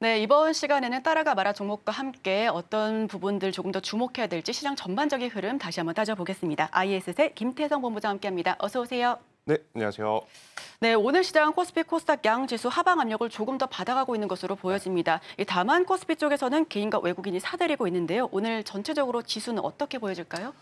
네, 이번 시간에는 따라가 마라 종목과 함께 어떤 부분들 조금 더 주목해야 될지 시장 전반적인 흐름 다시 한번 따져보겠습니다. IS의 김태성 본부장 함께합니다. 어서 오세요. 네, 안녕하세요. 네, 오늘 시장 코스피 코스닥 양 지수 하방 압력을 조금 더 받아가고 있는 것으로 보여집니다. 다만 코스피 쪽에서는 개인과 외국인이 사들이고 있는데요. 오늘 전체적으로 지수는 어떻게 보여질까요?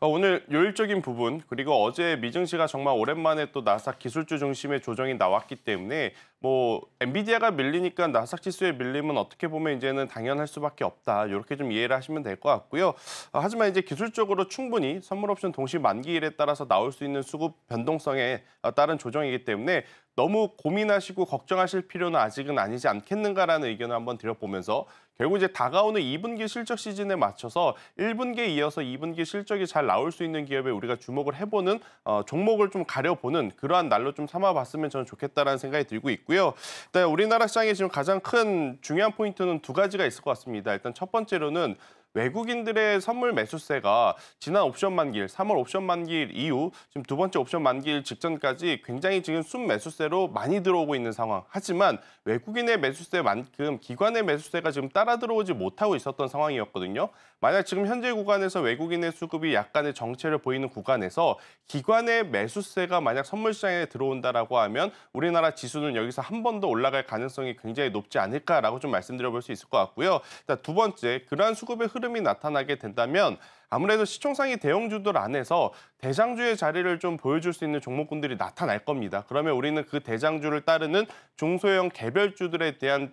오늘 요일적인 부분 그리고 어제 미증시가 정말 오랜만에 또 나스닥 기술주 중심의 조정이 나왔기 때문에 뭐 엔비디아가 밀리니까 나스닥 지수의 밀림은 어떻게 보면 이제는 당연할 수밖에 없다. 이렇게 좀 이해를 하시면 될 것 같고요. 하지만 이제 기술적으로 충분히 선물 옵션 동시 만기일에 따라서 나올 수 있는 수급 변동성에 따른 조정이기 때문에 너무 고민하시고 걱정하실 필요는 아직은 아니지 않겠는가라는 의견을 한번 드려보면서 결국 이제 다가오는 2분기 실적 시즌에 맞춰서 1분기에 이어서 2분기 실적이 잘 나올 수 있는 기업에 우리가 주목을 해보는 종목을 좀 가려보는 그러한 날로 좀 삼아봤으면 저는 좋겠다라는 생각이 들고 있고요. 일단 우리나라 시장에 지금 가장 큰 중요한 포인트는 두 가지가 있을 것 같습니다. 일단 첫 번째로는 외국인들의 선물 매수세가 지난 옵션 만기일, 3월 옵션 만기일 이후 지금 두 번째 옵션 만기일 직전까지 굉장히 지금 순 매수세로 많이 들어오고 있는 상황. 하지만 외국인의 매수세만큼 기관의 매수세가 지금 따라 들어오지 못하고 있었던 상황이었거든요. 만약 지금 현재 구간에서 외국인의 수급이 약간의 정체를 보이는 구간에서 기관의 매수세가 만약 선물 시장에 들어온다라고 하면 우리나라 지수는 여기서 한 번 더 올라갈 가능성이 굉장히 높지 않을까라고 좀 말씀드려볼 수 있을 것 같고요. 일단 두 번째, 그러한 수급의 흐름이 나타나게 된다면 아무래도 시총상위 대형주들 안에서 대장주의 자리를 좀 보여줄 수 있는 종목군들이 나타날 겁니다. 그러면 우리는 그 대장주를 따르는 중소형 개별주들에 대한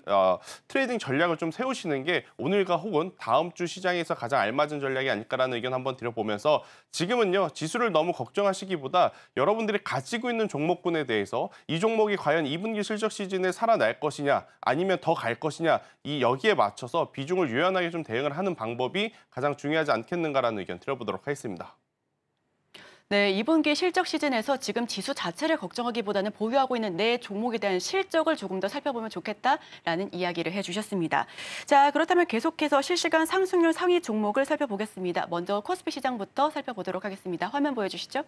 트레이딩 전략을 좀 세우시는 게 오늘과 혹은 다음 주 시장에서 가장 알맞은 전략이 아닐까라는 의견 한번 드려보면서 지금은요, 지수를 너무 걱정하시기보다 여러분들이 가지고 있는 종목군에 대해서 이 종목이 과연 2분기 실적 시즌에 살아날 것이냐 아니면 더 갈 것이냐 여기에 맞춰서 비중을 유연하게 좀 대응을 하는 방법이 가장 중요하지 않겠는가라는 의견 드려보도록 하겠습니다. 네, 2분기 실적 시즌에서 지금 지수 자체를 걱정하기보다는 보유하고 있는 내 종목에 대한 실적을 조금 더 살펴보면 좋겠다라는 이야기를 해주셨습니다. 자, 그렇다면 계속해서 실시간 상승률 상위 종목을 살펴보겠습니다. 먼저 코스피 시장부터 살펴보도록 하겠습니다. 화면 보여주시죠.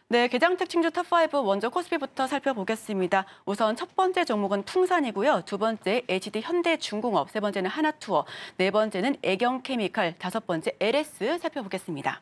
네, 개장 특징주 탑5 먼저 코스피부터 살펴보겠습니다. 우선 첫 번째 종목은 풍산이고요. 두 번째 HD 현대중공업, 세 번째는 하나투어, 네 번째는 애경케미칼, 다섯 번째 LS 살펴보겠습니다.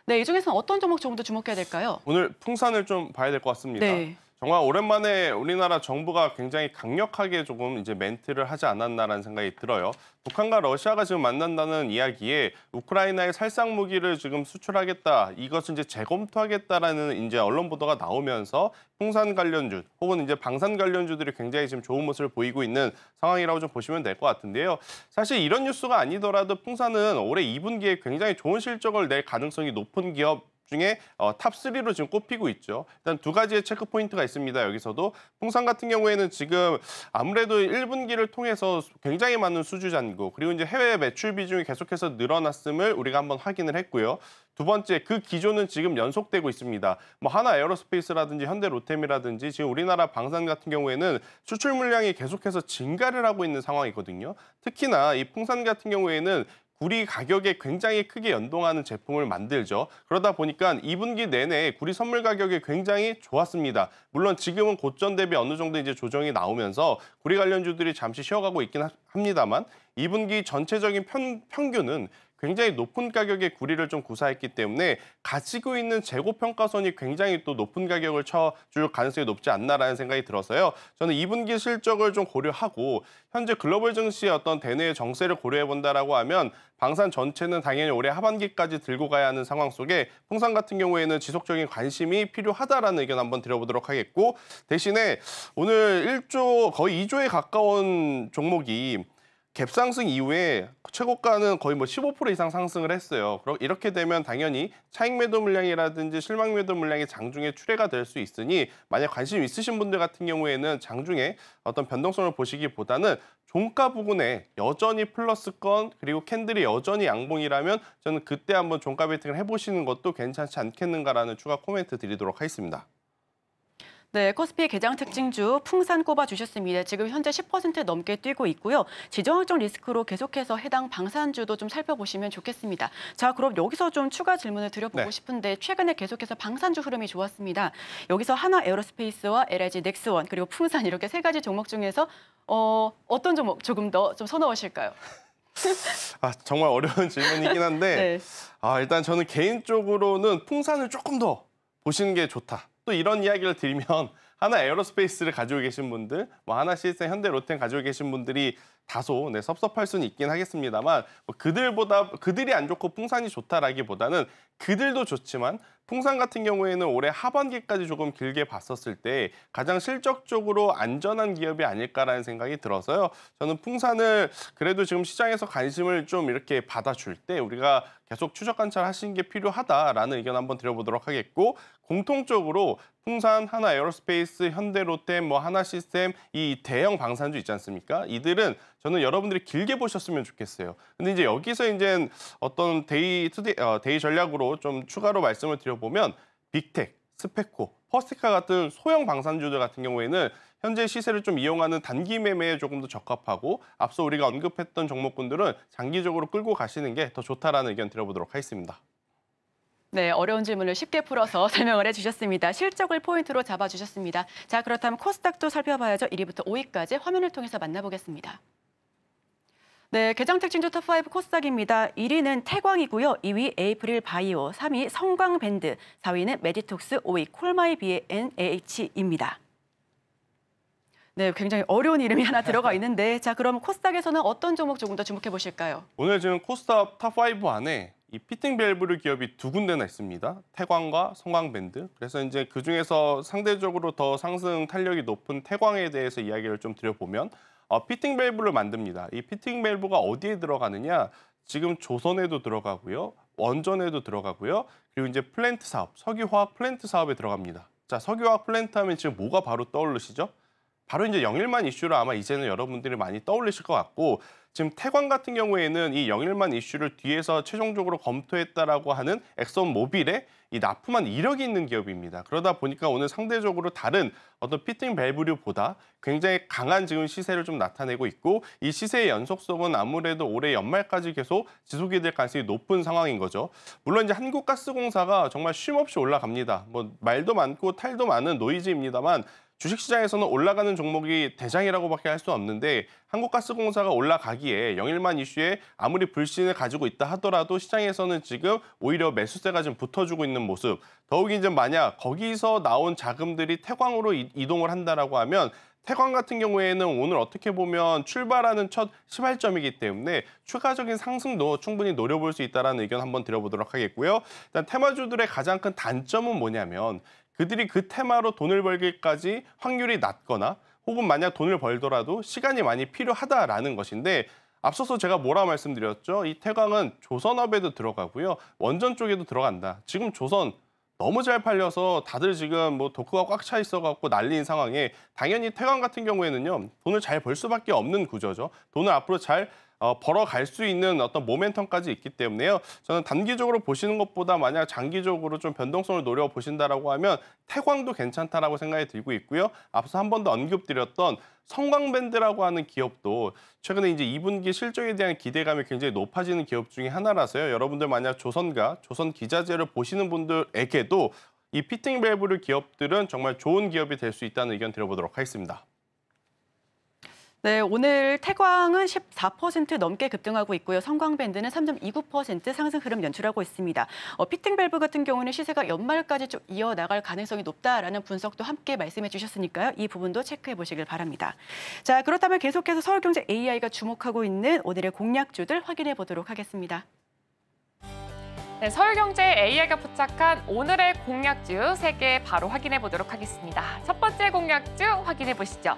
네, 이 중에서는 어떤 종목 조금 더 주목해야 될까요? 오늘 풍산을 좀 봐야 될 것 같습니다. 네. 정말 오랜만에 우리나라 정부가 굉장히 강력하게 조금 이제 멘트를 하지 않았나라는 생각이 들어요. 북한과 러시아가 지금 만난다는 이야기에 우크라이나에 살상 무기를 지금 수출하겠다, 이것을 이제 재검토하겠다라는 이제 언론 보도가 나오면서 풍산 관련주 혹은 이제 방산 관련주들이 굉장히 지금 좋은 모습을 보이고 있는 상황이라고 좀 보시면 될 것 같은데요. 사실 이런 뉴스가 아니더라도 풍산은 올해 2분기에 굉장히 좋은 실적을 낼 가능성이 높은 기업 중에 탑3로 지금 꼽히고 있죠. 일단 두 가지의 체크 포인트가 있습니다. 여기서도 풍산 같은 경우에는 지금 아무래도 1분기를 통해서 굉장히 많은 수주 잔고 그리고 이제 해외 매출 비중이 계속해서 늘어났음을 우리가 한번 확인을 했고요. 두 번째, 그 기조는 지금 연속되고 있습니다. 뭐 하나 에어로스페이스라든지 현대 로템이라든지 지금 우리나라 방산 같은 경우에는 수출 물량이 계속해서 증가를 하고 있는 상황이거든요. 특히나 이 풍산 같은 경우에는 구리 가격에 굉장히 크게 연동하는 제품을 만들죠. 그러다 보니까 2분기 내내 구리 선물 가격이 굉장히 좋았습니다. 물론 지금은 고점 대비 어느 정도 이제 조정이 나오면서 구리 관련주들이 잠시 쉬어가고 있긴 합니다만 2분기 전체적인 평균은 굉장히 높은 가격의 구리를 좀 구사했기 때문에 가지고 있는 재고 평가선이 굉장히 또 높은 가격을 쳐줄 가능성이 높지 않나라는 생각이 들어서요. 저는 2분기 실적을 좀 고려하고 현재 글로벌 증시의 어떤 대내의 정세를 고려해 본다라고 하면 방산 전체는 당연히 올해 하반기까지 들고 가야 하는 상황 속에 풍산 같은 경우에는 지속적인 관심이 필요하다라는 의견 한번 드려보도록 하겠고, 대신에 오늘 1조 거의 2조에 가까운 종목이 갭상승 이후에 최고가는 거의 뭐 15% 이상 상승을 했어요. 이렇게 되면 당연히 차익 매도 물량이라든지 실망 매도 물량이 장중에 출회가 될 수 있으니 만약 관심 있으신 분들 같은 경우에는 장중에 어떤 변동성을 보시기보다는 종가 부근에 여전히 플러스권 그리고 캔들이 여전히 양봉이라면 저는 그때 한번 종가 베팅을 해보시는 것도 괜찮지 않겠는가라는 추가 코멘트 드리도록 하겠습니다. 네, 코스피 개장 특징주 풍산 꼽아주셨습니다. 지금 현재 10% 넘게 뛰고 있고요. 지정학적 리스크로 계속해서 해당 방산주도 좀 살펴보시면 좋겠습니다. 자, 그럼 여기서 좀 추가 질문을 드려보고 싶은데 최근에 계속해서 방산주 흐름이 좋았습니다. 여기서 하나 에어로스페이스와 LIG 넥스원 그리고 풍산 이렇게 세 가지 종목 중에서 어떤 종목 조금 더 좀 선호하실까요? 정말 어려운 질문이긴 한데 네. 일단 저는 개인적으로는 풍산을 조금 더 보시는 게 좋다. 또 이런 이야기를 드리면 하나 에어로스페이스를 가지고 계신 분들, 뭐 하나 시스템, 현대 로템 가지고 계신 분들이 다소 섭섭할 수는 있긴 하겠습니다만 뭐 그들이 안 좋고 풍산이 좋다라기보다는 그들도 좋지만 풍산 같은 경우에는 올해 하반기까지 조금 길게 봤었을 때 가장 실적적으로 안전한 기업이 아닐까라는 생각이 들어서요. 저는 풍산을 그래도 지금 시장에서 관심을 좀 이렇게 받아줄 때 우리가 계속 추적 관찰하시는 게 필요하다라는 의견 한번 드려보도록 하겠고, 공통적으로 풍산, 하나 에어로스페이스, 현대 로템, 뭐 하나 시스템 이 대형 방산주 있지 않습니까? 이들은 저는 여러분들이 길게 보셨으면 좋겠어요. 근데 이제 여기서 이제 어떤 데이 전략으로 좀 추가로 말씀을 드려보면 빅텍, 스페코, 퍼스티카 같은 소형 방산주들 같은 경우에는 현재 시세를 좀 이용하는 단기 매매에 조금 더 적합하고 앞서 우리가 언급했던 종목군들은 장기적으로 끌고 가시는 게 더 좋다라는 의견 드려보도록 하겠습니다. 네, 어려운 질문을 쉽게 풀어서 설명을 해주셨습니다. 실적을 포인트로 잡아주셨습니다. 자, 그렇다면 코스닥도 살펴봐야죠. 1위부터 5위까지 화면을 통해서 만나보겠습니다. 네, 개장 특징주 탑5 코스닥입니다. 1위는 태광이고요. 2위 에이프릴 바이오, 3위 성광밴드, 4위는 메디톡스, 5위 콜마이비엔AH입니다. 네, 굉장히 어려운 이름이 하나 들어가 있는데 자, 그럼 코스닥에서는 어떤 종목 조금 더 주목해 보실까요? 오늘 지금 코스닥 탑5 안에 이 피팅 밸브류 기업이 두 군데나 있습니다. 태광과 성광밴드. 그래서 이제 그중에서 상대적으로 더 상승 탄력이 높은 태광에 대해서 이야기를 좀 드려보면 피팅 밸브를 만듭니다. 이 피팅 밸브가 어디에 들어가느냐? 지금 조선에도 들어가고요. 원전에도 들어가고요. 그리고 이제 플랜트 사업, 석유화학 플랜트 사업에 들어갑니다. 자, 석유화학 플랜트 하면 지금 뭐가 바로 떠오르시죠? 바로 이제 영일만 이슈를 아마 이제는 여러분들이 많이 떠올리실 것 같고, 지금 태광 같은 경우에는 이 영일만 이슈를 뒤에서 최종적으로 검토했다라고 하는 엑선모빌의 이 납품한 이력이 있는 기업입니다. 그러다 보니까 오늘 상대적으로 다른 어떤 피팅 밸브류보다 굉장히 강한 지금 시세를 좀 나타내고 있고, 이 시세의 연속성은 아무래도 올해 연말까지 계속 지속이 될 가능성이 높은 상황인 거죠. 물론 이제 한국가스공사가 정말 쉼없이 올라갑니다. 뭐 말도 많고 탈도 많은 노이즈입니다만 주식시장에서는 올라가는 종목이 대장이라고밖에 할 수 없는데 한국가스공사가 올라가기에 영일만 이슈에 아무리 불신을 가지고 있다 하더라도 시장에서는 지금 오히려 매수세가 좀 붙어주고 있는 모습. 더욱이 이제 만약 거기서 나온 자금들이 태광으로 이동을 한다라고 하면 태광 같은 경우에는 오늘 어떻게 보면 출발하는 첫 시발점이기 때문에 추가적인 상승도 충분히 노려볼 수 있다는 의견 한번 드려보도록 하겠고요. 일단 테마주들의 가장 큰 단점은 뭐냐면 그들이 그 테마로 돈을 벌기까지 확률이 낮거나 혹은 만약 돈을 벌더라도 시간이 많이 필요하다라는 것인데 앞서서 제가 뭐라 말씀드렸죠? 이 태광은 조선업에도 들어가고요. 원전 쪽에도 들어간다. 지금 조선 너무 잘 팔려서 다들 지금 뭐 도크가 꽉 차 있어갖고 난리인 상황에 당연히 태광 같은 경우에는요. 돈을 잘 벌 수밖에 없는 구조죠. 돈을 앞으로 잘 벌어갈 수 있는 어떤 모멘텀까지 있기 때문에요. 저는 단기적으로 보시는 것보다 만약 장기적으로 좀 변동성을 노려보신다라고 하면 태광도 괜찮다라고 생각이 들고 있고요. 앞서 한 번 더 언급드렸던 성광밴드라고 하는 기업도 최근에 이제 2분기 실적에 대한 기대감이 굉장히 높아지는 기업 중에 하나라서요. 여러분들 만약 조선과 조선기자재를 보시는 분들에게도 이 피팅 밸브류 기업들은 정말 좋은 기업이 될 수 있다는 의견 드려보도록 하겠습니다. 네, 오늘 태광은 14% 넘게 급등하고 있고요. 성광밴드는 3.29% 상승 흐름 연출하고 있습니다. 피팅 밸브 같은 경우는 시세가 연말까지 좀 이어나갈 가능성이 높다라는 분석도 함께 말씀해 주셨으니까요. 이 부분도 체크해 보시길 바랍니다. 자, 그렇다면 계속해서 서울경제 AI가 주목하고 있는 오늘의 공략주들 확인해 보도록 하겠습니다. 네, 서울경제 AI가 포착한 오늘의 공략주 3개 바로 확인해 보도록 하겠습니다. 첫 번째 공략주 확인해 보시죠.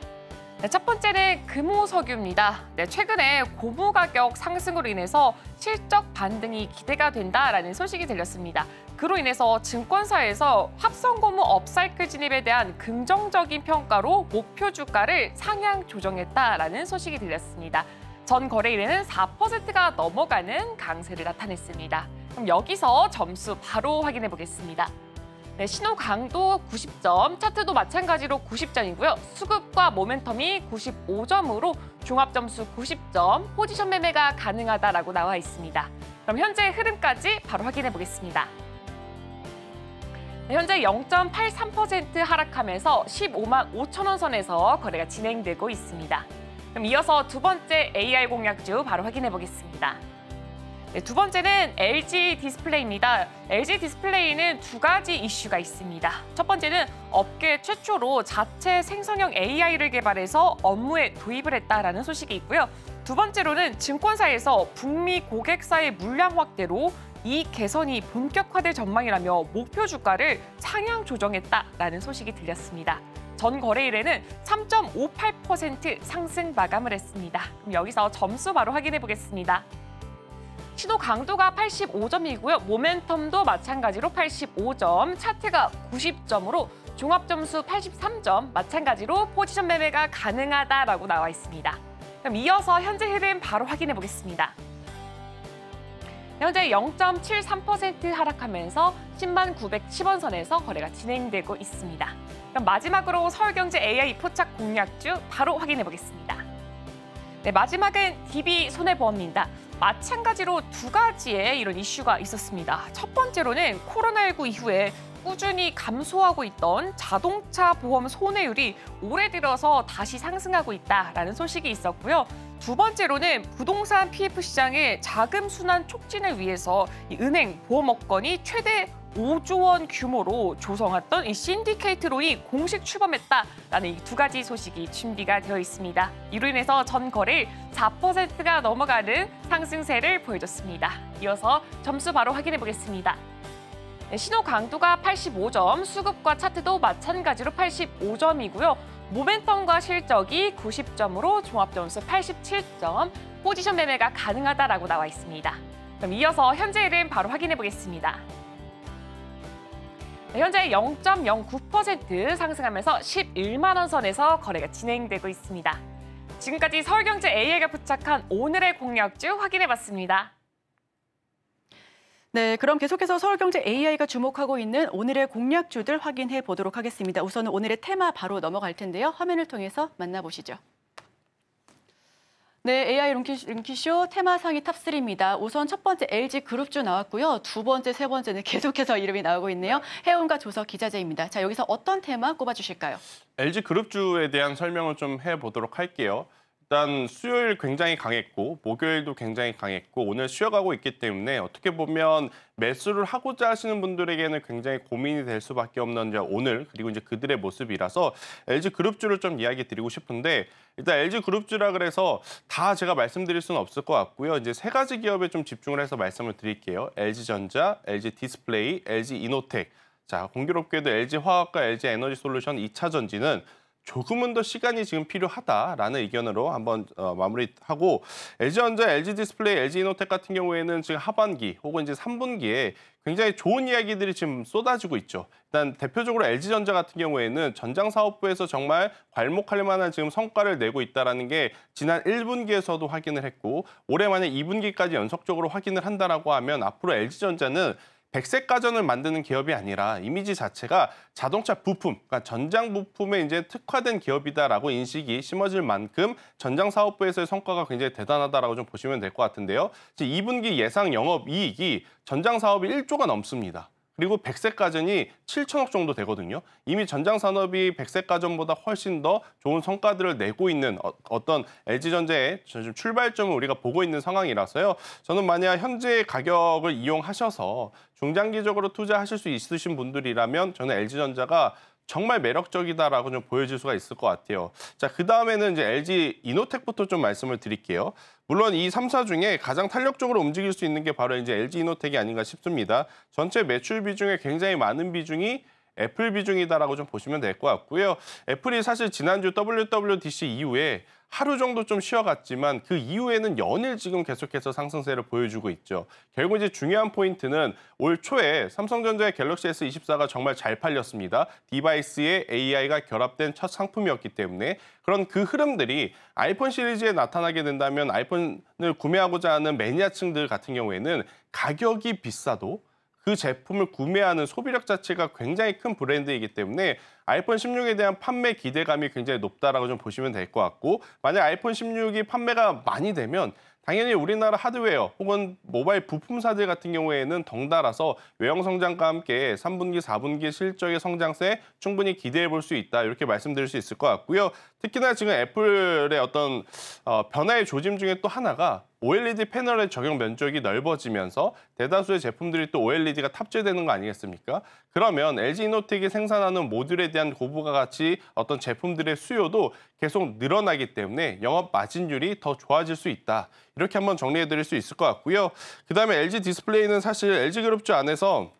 네, 첫 번째는 금호석유입니다. 네, 최근에 고무 가격 상승으로 인해서 실적 반등이 기대가 된다라는 소식이 들렸습니다. 그로 인해서 증권사에서 합성고무 업사이클 진입에 대한 긍정적인 평가로 목표 주가를 상향 조정했다라는 소식이 들렸습니다. 전 거래일에는 4%가 넘어가는 강세를 나타냈습니다. 그럼 여기서 점수 바로 확인해 보겠습니다. 네, 신호 강도 90점, 차트도 마찬가지로 90점이고요. 수급과 모멘텀이 95점으로 종합 점수 90점, 포지션 매매가 가능하다라고 나와 있습니다. 그럼 현재 흐름까지 바로 확인해 보겠습니다. 네, 현재 0.83% 하락하면서 15만 5천 원 선에서 거래가 진행되고 있습니다. 그럼 이어서 두 번째 AR 공략주 바로 확인해 보겠습니다. 네, 두 번째는 LG 디스플레이입니다. LG 디스플레이는 두 가지 이슈가 있습니다. 첫 번째는 업계 최초로 자체 생성형 AI를 개발해서 업무에 도입을 했다라는 소식이 있고요. 두 번째로는 증권사에서 북미 고객사의 물량 확대로 이익 개선이 본격화될 전망이라며 목표 주가를 상향 조정했다라는 소식이 들렸습니다. 전 거래일에는 3.58% 상승 마감을 했습니다. 그럼 여기서 점수 바로 확인해 보겠습니다. 신호 강도가 85점이고요. 모멘텀도 마찬가지로 85점, 차트가 90점으로 종합 점수 83점, 마찬가지로 포지션 매매가 가능하다라고 나와 있습니다. 그럼 이어서 현재 흐름 바로 확인해 보겠습니다. 현재 0.73% 하락하면서 10만 910원 선에서 거래가 진행되고 있습니다. 그럼 마지막으로 서울경제 AI 포착 공략주 바로 확인해 보겠습니다. 네, 마지막은 DB손해보험입니다. 마찬가지로 두 가지의 이런 이슈가 있었습니다. 첫 번째로는 코로나19 이후에 꾸준히 감소하고 있던 자동차 보험 손해율이 올해 들어서 다시 상승하고 있다라는 소식이 있었고요. 두 번째로는 부동산 PF 시장의 자금 순환 촉진을 위해서 이 은행 보험업권이 최대 5조 원 규모로 조성했던 이 신디케이트론이 공식 출범했다라는 이 두 가지 소식이 준비가 되어 있습니다. 이로 인해서 전 거래일 4%가 넘어가는 상승세를 보여줬습니다. 이어서 점수 바로 확인해 보겠습니다. 네, 신호 강도가 85점, 수급과 차트도 마찬가지로 85점이고요. 모멘텀과 실적이 90점으로 종합 점수 87점, 포지션 매매가 가능하다라고 나와 있습니다. 그럼 이어서 현재 흐름 바로 확인해 보겠습니다. 네, 현재 0.09% 상승하면서 11만 원 선에서 거래가 진행되고 있습니다. 지금까지 서울경제 AI가 포착한 오늘의 공략주 확인해봤습니다. 네, 그럼 계속해서 서울경제 AI가 주목하고 있는 오늘의 공략주들 확인해 보도록 하겠습니다. 우선은 오늘의 테마 바로 넘어갈 텐데요. 화면을 통해서 만나보시죠. 네, AI run키쇼 테마 상위 탑3입니다. 우선 첫 번째 LG그룹주 나왔고요. 두 번째, 세 번째는 계속해서 이름이 나오고 있네요. 해운과 조석 기자재입니다. 자, 여기서 어떤 테마 꼽아주실까요? LG그룹주에 대한 설명을 좀 해보도록 할게요. 일단 수요일 굉장히 강했고 목요일도 굉장히 강했고 오늘 쉬어가고 있기 때문에 어떻게 보면 매수를 하고자 하시는 분들에게는 굉장히 고민이 될 수밖에 없는 이제 오늘 그리고 이제 그들의 모습이라서 LG그룹주를 좀 이야기 드리고 싶은데 일단 LG그룹주라 그래서 다 제가 말씀드릴 수는 없을 것 같고요. 이제 세 가지 기업에 좀 집중을 해서 말씀을 드릴게요. LG전자, LG디스플레이, LG이노텍. 자, 공교롭게도 LG화학과 LG에너지솔루션 2차 전지는 조금은 더 시간이 지금 필요하다라는 의견으로 한번 마무리하고 LG전자, LG디스플레이, LG이노텍 같은 경우에는 지금 하반기 혹은 이제 3분기에 굉장히 좋은 이야기들이 지금 쏟아지고 있죠. 일단 대표적으로 LG전자 같은 경우에는 전장 사업부에서 정말 괄목할 만한 지금 성과를 내고 있다라는 게 지난 1분기에서도 확인을 했고 올해 만에 2분기까지 연속적으로 확인을 한다라고 하면 앞으로 LG전자는 백색 가전을 만드는 기업이 아니라 이미지 자체가 자동차 부품, 그러니까 전장 부품에 이제 특화된 기업이다라고 인식이 심어질 만큼 전장 사업부에서의 성과가 굉장히 대단하다라고 좀 보시면 될 것 같은데요. 2분기 예상 영업이익이 전장 사업이 1조가 넘습니다. 그리고 백색 가전이 7천억 정도 되거든요. 이미 전장 산업이 백색 가전보다 훨씬 더 좋은 성과들을 내고 있는 어떤 LG전자의 출발점을 우리가 보고 있는 상황이라서요. 저는 만약 현재 가격을 이용하셔서 중장기적으로 투자하실 수 있으신 분들이라면 저는 LG전자가 정말 매력적이다라고 좀 보여질 수가 있을 것 같아요. 자, 그다음에는 이제 LG이노텍부터 좀 말씀을 드릴게요. 물론 이 3사 중에 가장 탄력적으로 움직일 수 있는 게 바로 이제 LG이노텍이 아닌가 싶습니다. 전체 매출 비중에 굉장히 많은 비중이 애플 비중이다라고 좀 보시면 될 것 같고요. 애플이 사실 지난주 WWDC 이후에 하루 정도 좀 쉬어갔지만 그 이후에는 연일 지금 계속해서 상승세를 보여주고 있죠. 결국 이제 중요한 포인트는 올 초에 삼성전자의 갤럭시 S24가 정말 잘 팔렸습니다. 디바이스에 AI가 결합된 첫 상품이었기 때문에 그런 그 흐름들이 아이폰 시리즈에 나타나게 된다면 아이폰을 구매하고자 하는 매니아층들 같은 경우에는 가격이 비싸도 그 제품을 구매하는 소비력 자체가 굉장히 큰 브랜드이기 때문에 아이폰 16에 대한 판매 기대감이 굉장히 높다라고 좀 보시면 될 것 같고 만약 아이폰 16이 판매가 많이 되면 당연히 우리나라 하드웨어 혹은 모바일 부품사들 같은 경우에는 덩달아서 외형 성장과 함께 3분기, 4분기 실적의 성장세 충분히 기대해 볼 수 있다. 이렇게 말씀드릴 수 있을 것 같고요. 특히나 지금 애플의 어떤 변화의 조짐 중에 또 하나가 OLED 패널의 적용 면적이 넓어지면서 대다수의 제품들이 또 OLED가 탑재되는 거 아니겠습니까? 그러면 LG이노텍이 생산하는 모듈에 대한 고부가 가치 어떤 제품들의 수요도 계속 늘어나기 때문에 영업 마진율이 더 좋아질 수 있다. 이렇게 한번 정리해드릴 수 있을 것 같고요. 그다음에 LG디스플레이는 사실 LG그룹주 안에서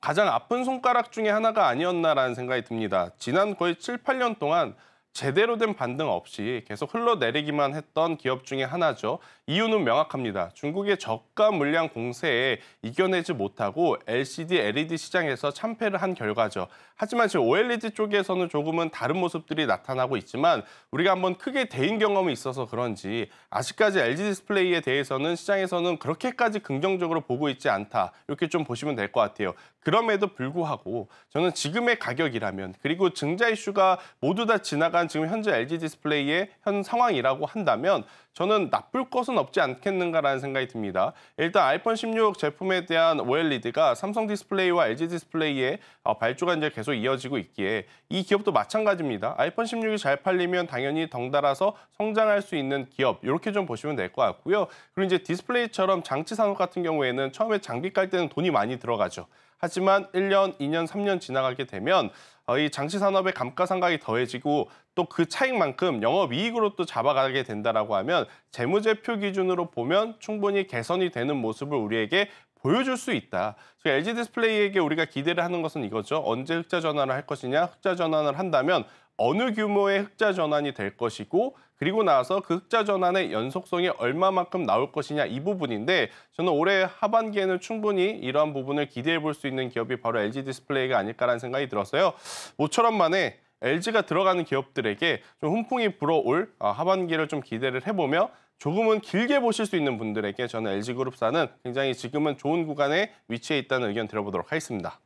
가장 아픈 손가락 중에 하나가 아니었나라는 생각이 듭니다. 지난 거의 7, 8년 동안 제대로 된 반등 없이 계속 흘러내리기만 했던 기업 중에 하나죠. 이유는 명확합니다. 중국의 저가 물량 공세에 이겨내지 못하고 LCD, LED 시장에서 참패를 한 결과죠. 하지만 지금 OLED 쪽에서는 조금은 다른 모습들이 나타나고 있지만 우리가 한번 크게 대인 경험이 있어서 그런지 아직까지 LG 디스플레이에 대해서는 시장에서는 그렇게까지 긍정적으로 보고 있지 않다. 이렇게 좀 보시면 될 것 같아요. 그럼에도 불구하고 저는 지금의 가격이라면 그리고 증자 이슈가 모두 다 지나간 지금 현재 LG 디스플레이의 현 상황이라고 한다면 저는 나쁠 것은 없지 않겠는가라는 생각이 듭니다. 일단 아이폰 16 제품에 대한 OLED가 삼성 디스플레이와 LG 디스플레이의 발주가 이제 계속 이어지고 있기에 이 기업도 마찬가지입니다. 아이폰 16이 잘 팔리면 당연히 덩달아서 성장할 수 있는 기업 이렇게 좀 보시면 될 것 같고요. 그리고 이제 디스플레이처럼 장치 산업 같은 경우에는 처음에 장비 깔 때는 돈이 많이 들어가죠. 하지만 1년, 2년, 3년 지나가게 되면 이 장치 산업의 감가상각이 더해지고 또 그 차익만큼 영업이익으로 또 잡아가게 된다라고 하면 재무제표 기준으로 보면 충분히 개선이 되는 모습을 우리에게 보여줄 수 있다. LG 디스플레이에게 우리가 기대를 하는 것은 이거죠. 언제 흑자 전환을 할 것이냐. 흑자 전환을 한다면 어느 규모의 흑자 전환이 될 것이고 그리고 나서 그 흑자 전환의 연속성이 얼마만큼 나올 것이냐 이 부분인데 저는 올해 하반기에는 충분히 이러한 부분을 기대해 볼 수 있는 기업이 바로 LG 디스플레이가 아닐까라는 생각이 들었어요. 모처럼 만에 LG가 들어가는 기업들에게 좀 훈풍이 불어올 하반기를 좀 기대를 해보며 조금은 길게 보실 수 있는 분들에게 저는 LG그룹사는 굉장히 지금은 좋은 구간에 위치해 있다는 의견 들어보도록 하겠습니다.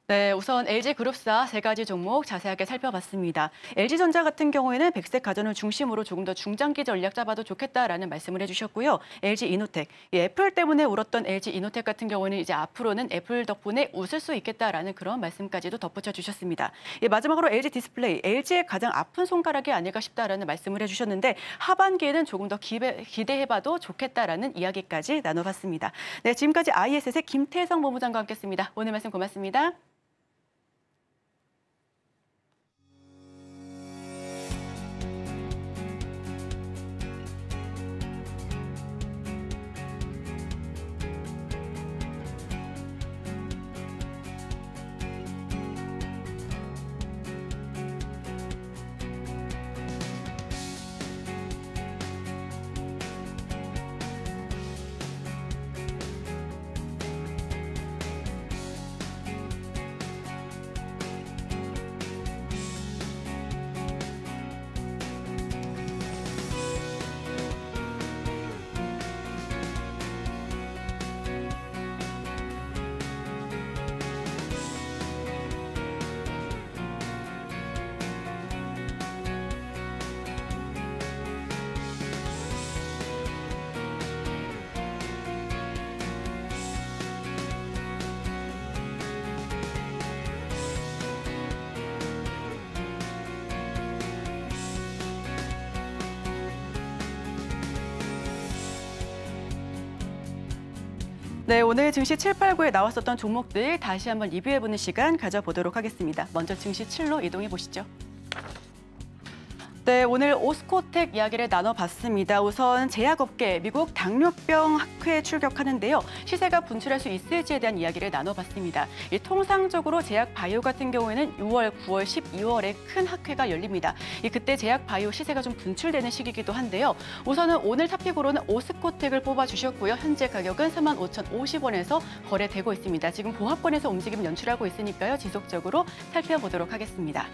네, 우선 LG그룹사 세 가지 종목 자세하게 살펴봤습니다. LG전자 같은 경우에는 백색 가전을 중심으로 조금 더 중장기 전략 잡아도 좋겠다라는 말씀을 해주셨고요. LG이노텍, 애플 때문에 울었던 LG이노텍 같은 경우는 이제 앞으로는 애플 덕분에 웃을 수 있겠다라는 그런 말씀까지도 덧붙여 주셨습니다. 마지막으로 LG디스플레이, LG의 가장 아픈 손가락이 아닐까 싶다라는 말씀을 해주셨는데 하반기에는 조금 더 기대해봐도 좋겠다라는 이야기까지 나눠봤습니다. 네, 지금까지 ISS의 김태성 본부장과 함께했습니다. 오늘 말씀 고맙습니다. 네, 오늘 증시 7, 8, 9에 나왔었던 종목들 다시 한번 리뷰해보는 시간 가져보도록 하겠습니다. 먼저 증시 7로 이동해 보시죠. 네, 오늘 오스코텍 이야기를 나눠봤습니다. 우선 제약업계, 미국 당뇨병 학회 출격하는데요. 시세가 분출할 수 있을지에 대한 이야기를 나눠봤습니다. 통상적으로 제약바이오 같은 경우에는 6월, 9월, 12월에 큰 학회가 열립니다. 그때 제약바이오 시세가 좀 분출되는 시기이기도 한데요. 우선은 오늘 탑픽으로는 오스코텍을 뽑아주셨고요. 현재 가격은 35,050원에서 거래되고 있습니다. 지금 보합권에서 움직임 연출하고 있으니까요. 지속적으로 살펴보도록 하겠습니다.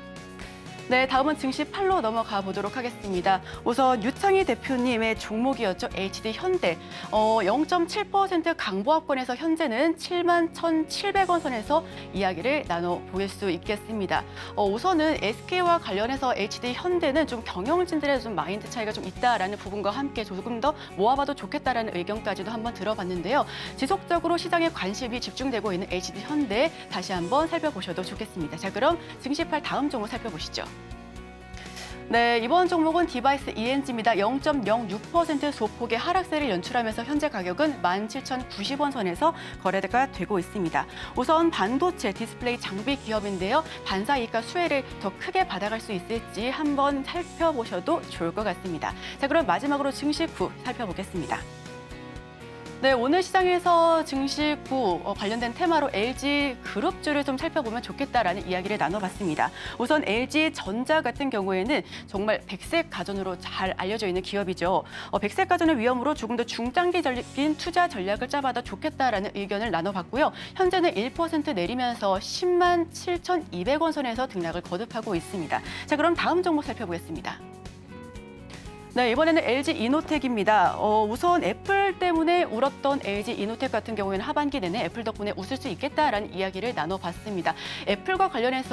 네, 다음은 증시 8로 넘어가 보도록 하겠습니다. 우선 유창희 대표님의 종목이었죠. HD현대. 0.7% 강보합권에서 현재는 71,700원 선에서 이야기를 나눠볼 수 있겠습니다. 우선은 SK와 관련해서 HD현대는 좀 경영진들의 좀 마인드 차이가 좀 있다라는 부분과 함께 조금 더 모아봐도 좋겠다라는 의견까지도 한번 들어봤는데요. 지속적으로 시장에 관심이 집중되고 있는 HD현대 다시 한번 살펴보셔도 좋겠습니다. 자, 그럼 증시 8 다음 종목 살펴보시죠. 네, 이번 종목은 디바이스 ENG입니다. 0.06% 소폭의 하락세를 연출하면서 현재 가격은 17,090원 선에서 거래가 되고 있습니다. 우선 반도체 디스플레이 장비 기업인데요. 반사 이익과 수혜를 더 크게 받아갈 수 있을지 한번 살펴보셔도 좋을 것 같습니다. 자, 그럼 마지막으로 증시9 살펴보겠습니다. 네, 오늘 시장에서 증시9 관련된 테마로 LG그룹주를 좀 살펴보면 좋겠다라는 이야기를 나눠봤습니다. 우선 LG전자 같은 경우에는 정말 백색 가전으로 잘 알려져 있는 기업이죠. 백색 가전의 위험으로 조금 더 중장기적인 투자 전략을 짜봐도 좋겠다라는 의견을 나눠봤고요. 현재는 1% 내리면서 107,200원 선에서 등락을 거듭하고 있습니다. 자, 그럼 다음 종목 살펴보겠습니다. 네, 이번에는 LG이노텍입니다. 우선 애플 때문에 울었던 LG이노텍 같은 경우에는 하반기 내내 애플 덕분에 웃을 수 있겠다라는 이야기를 나눠봤습니다. 애플과 관련된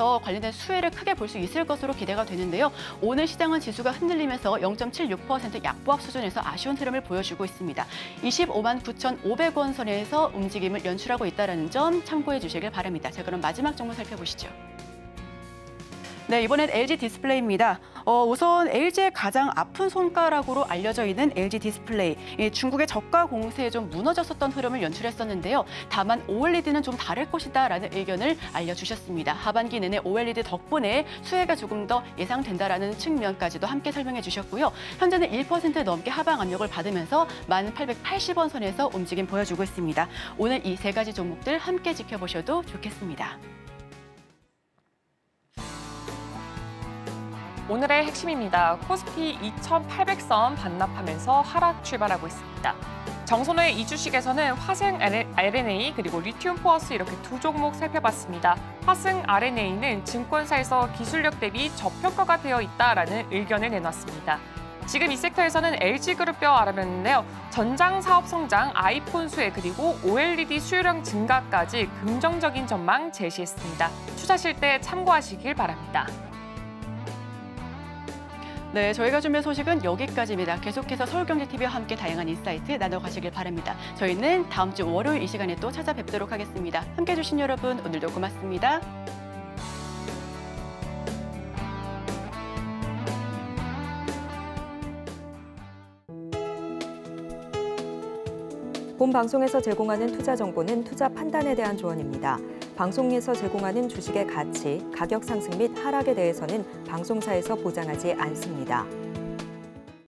수혜를 크게 볼 수 있을 것으로 기대가 되는데요. 오늘 시장은 지수가 흔들리면서 0.76% 약보합 수준에서 아쉬운 흐름을 보여주고 있습니다. 25만 9,500원 선에서 움직임을 연출하고 있다는 점 참고해 주시길 바랍니다. 자, 그럼 마지막 종목 살펴보시죠. 네, 이번엔 LG 디스플레이입니다. 우선 LG의 가장 아픈 손가락으로 알려져 있는 LG 디스플레이. 중국의 저가 공세에 좀 무너졌었던 흐름을 연출했었는데요. 다만 OLED는 좀 다를 것이다라는 의견을 알려주셨습니다. 하반기 내내 OLED 덕분에 수혜가 조금 더 예상된다라는 측면까지도 함께 설명해 주셨고요. 현재는 1% 넘게 하방 압력을 받으면서 1,880원 선에서 움직임 보여주고 있습니다. 오늘 이 세 가지 종목들 함께 지켜보셔도 좋겠습니다. 오늘의 핵심입니다. 코스피 2,800선 반납하면서 하락 출발하고 있습니다. 정선호의 이주식에서는 화승 RNA 그리고 리튬 포어스 이렇게 두 종목 살펴봤습니다. 화승 RNA는 증권사에서 기술력 대비 저평가가 되어 있다라는 의견을 내놨습니다. 지금 이 섹터에서는 LG그룹뼈 알아봤는데요. 전장 사업 성장, 아이폰 수혜 그리고 OLED 수요량 증가까지 긍정적인 전망 제시했습니다. 투자하실 때 참고하시길 바랍니다. 네, 저희가 준비한 소식은 여기까지입니다. 계속해서 서울경제TV와 함께 다양한 인사이트 나눠가시길 바랍니다. 저희는 다음 주 월요일 이 시간에 또 찾아뵙도록 하겠습니다. 함께해 주신 여러분 오늘도 고맙습니다. 본 방송에서 제공하는 투자 정보는 투자 판단에 대한 조언입니다. 방송에서 제공하는 주식의 가치, 가격 상승 및 하락에 대해서는 방송사에서 보장하지 않습니다.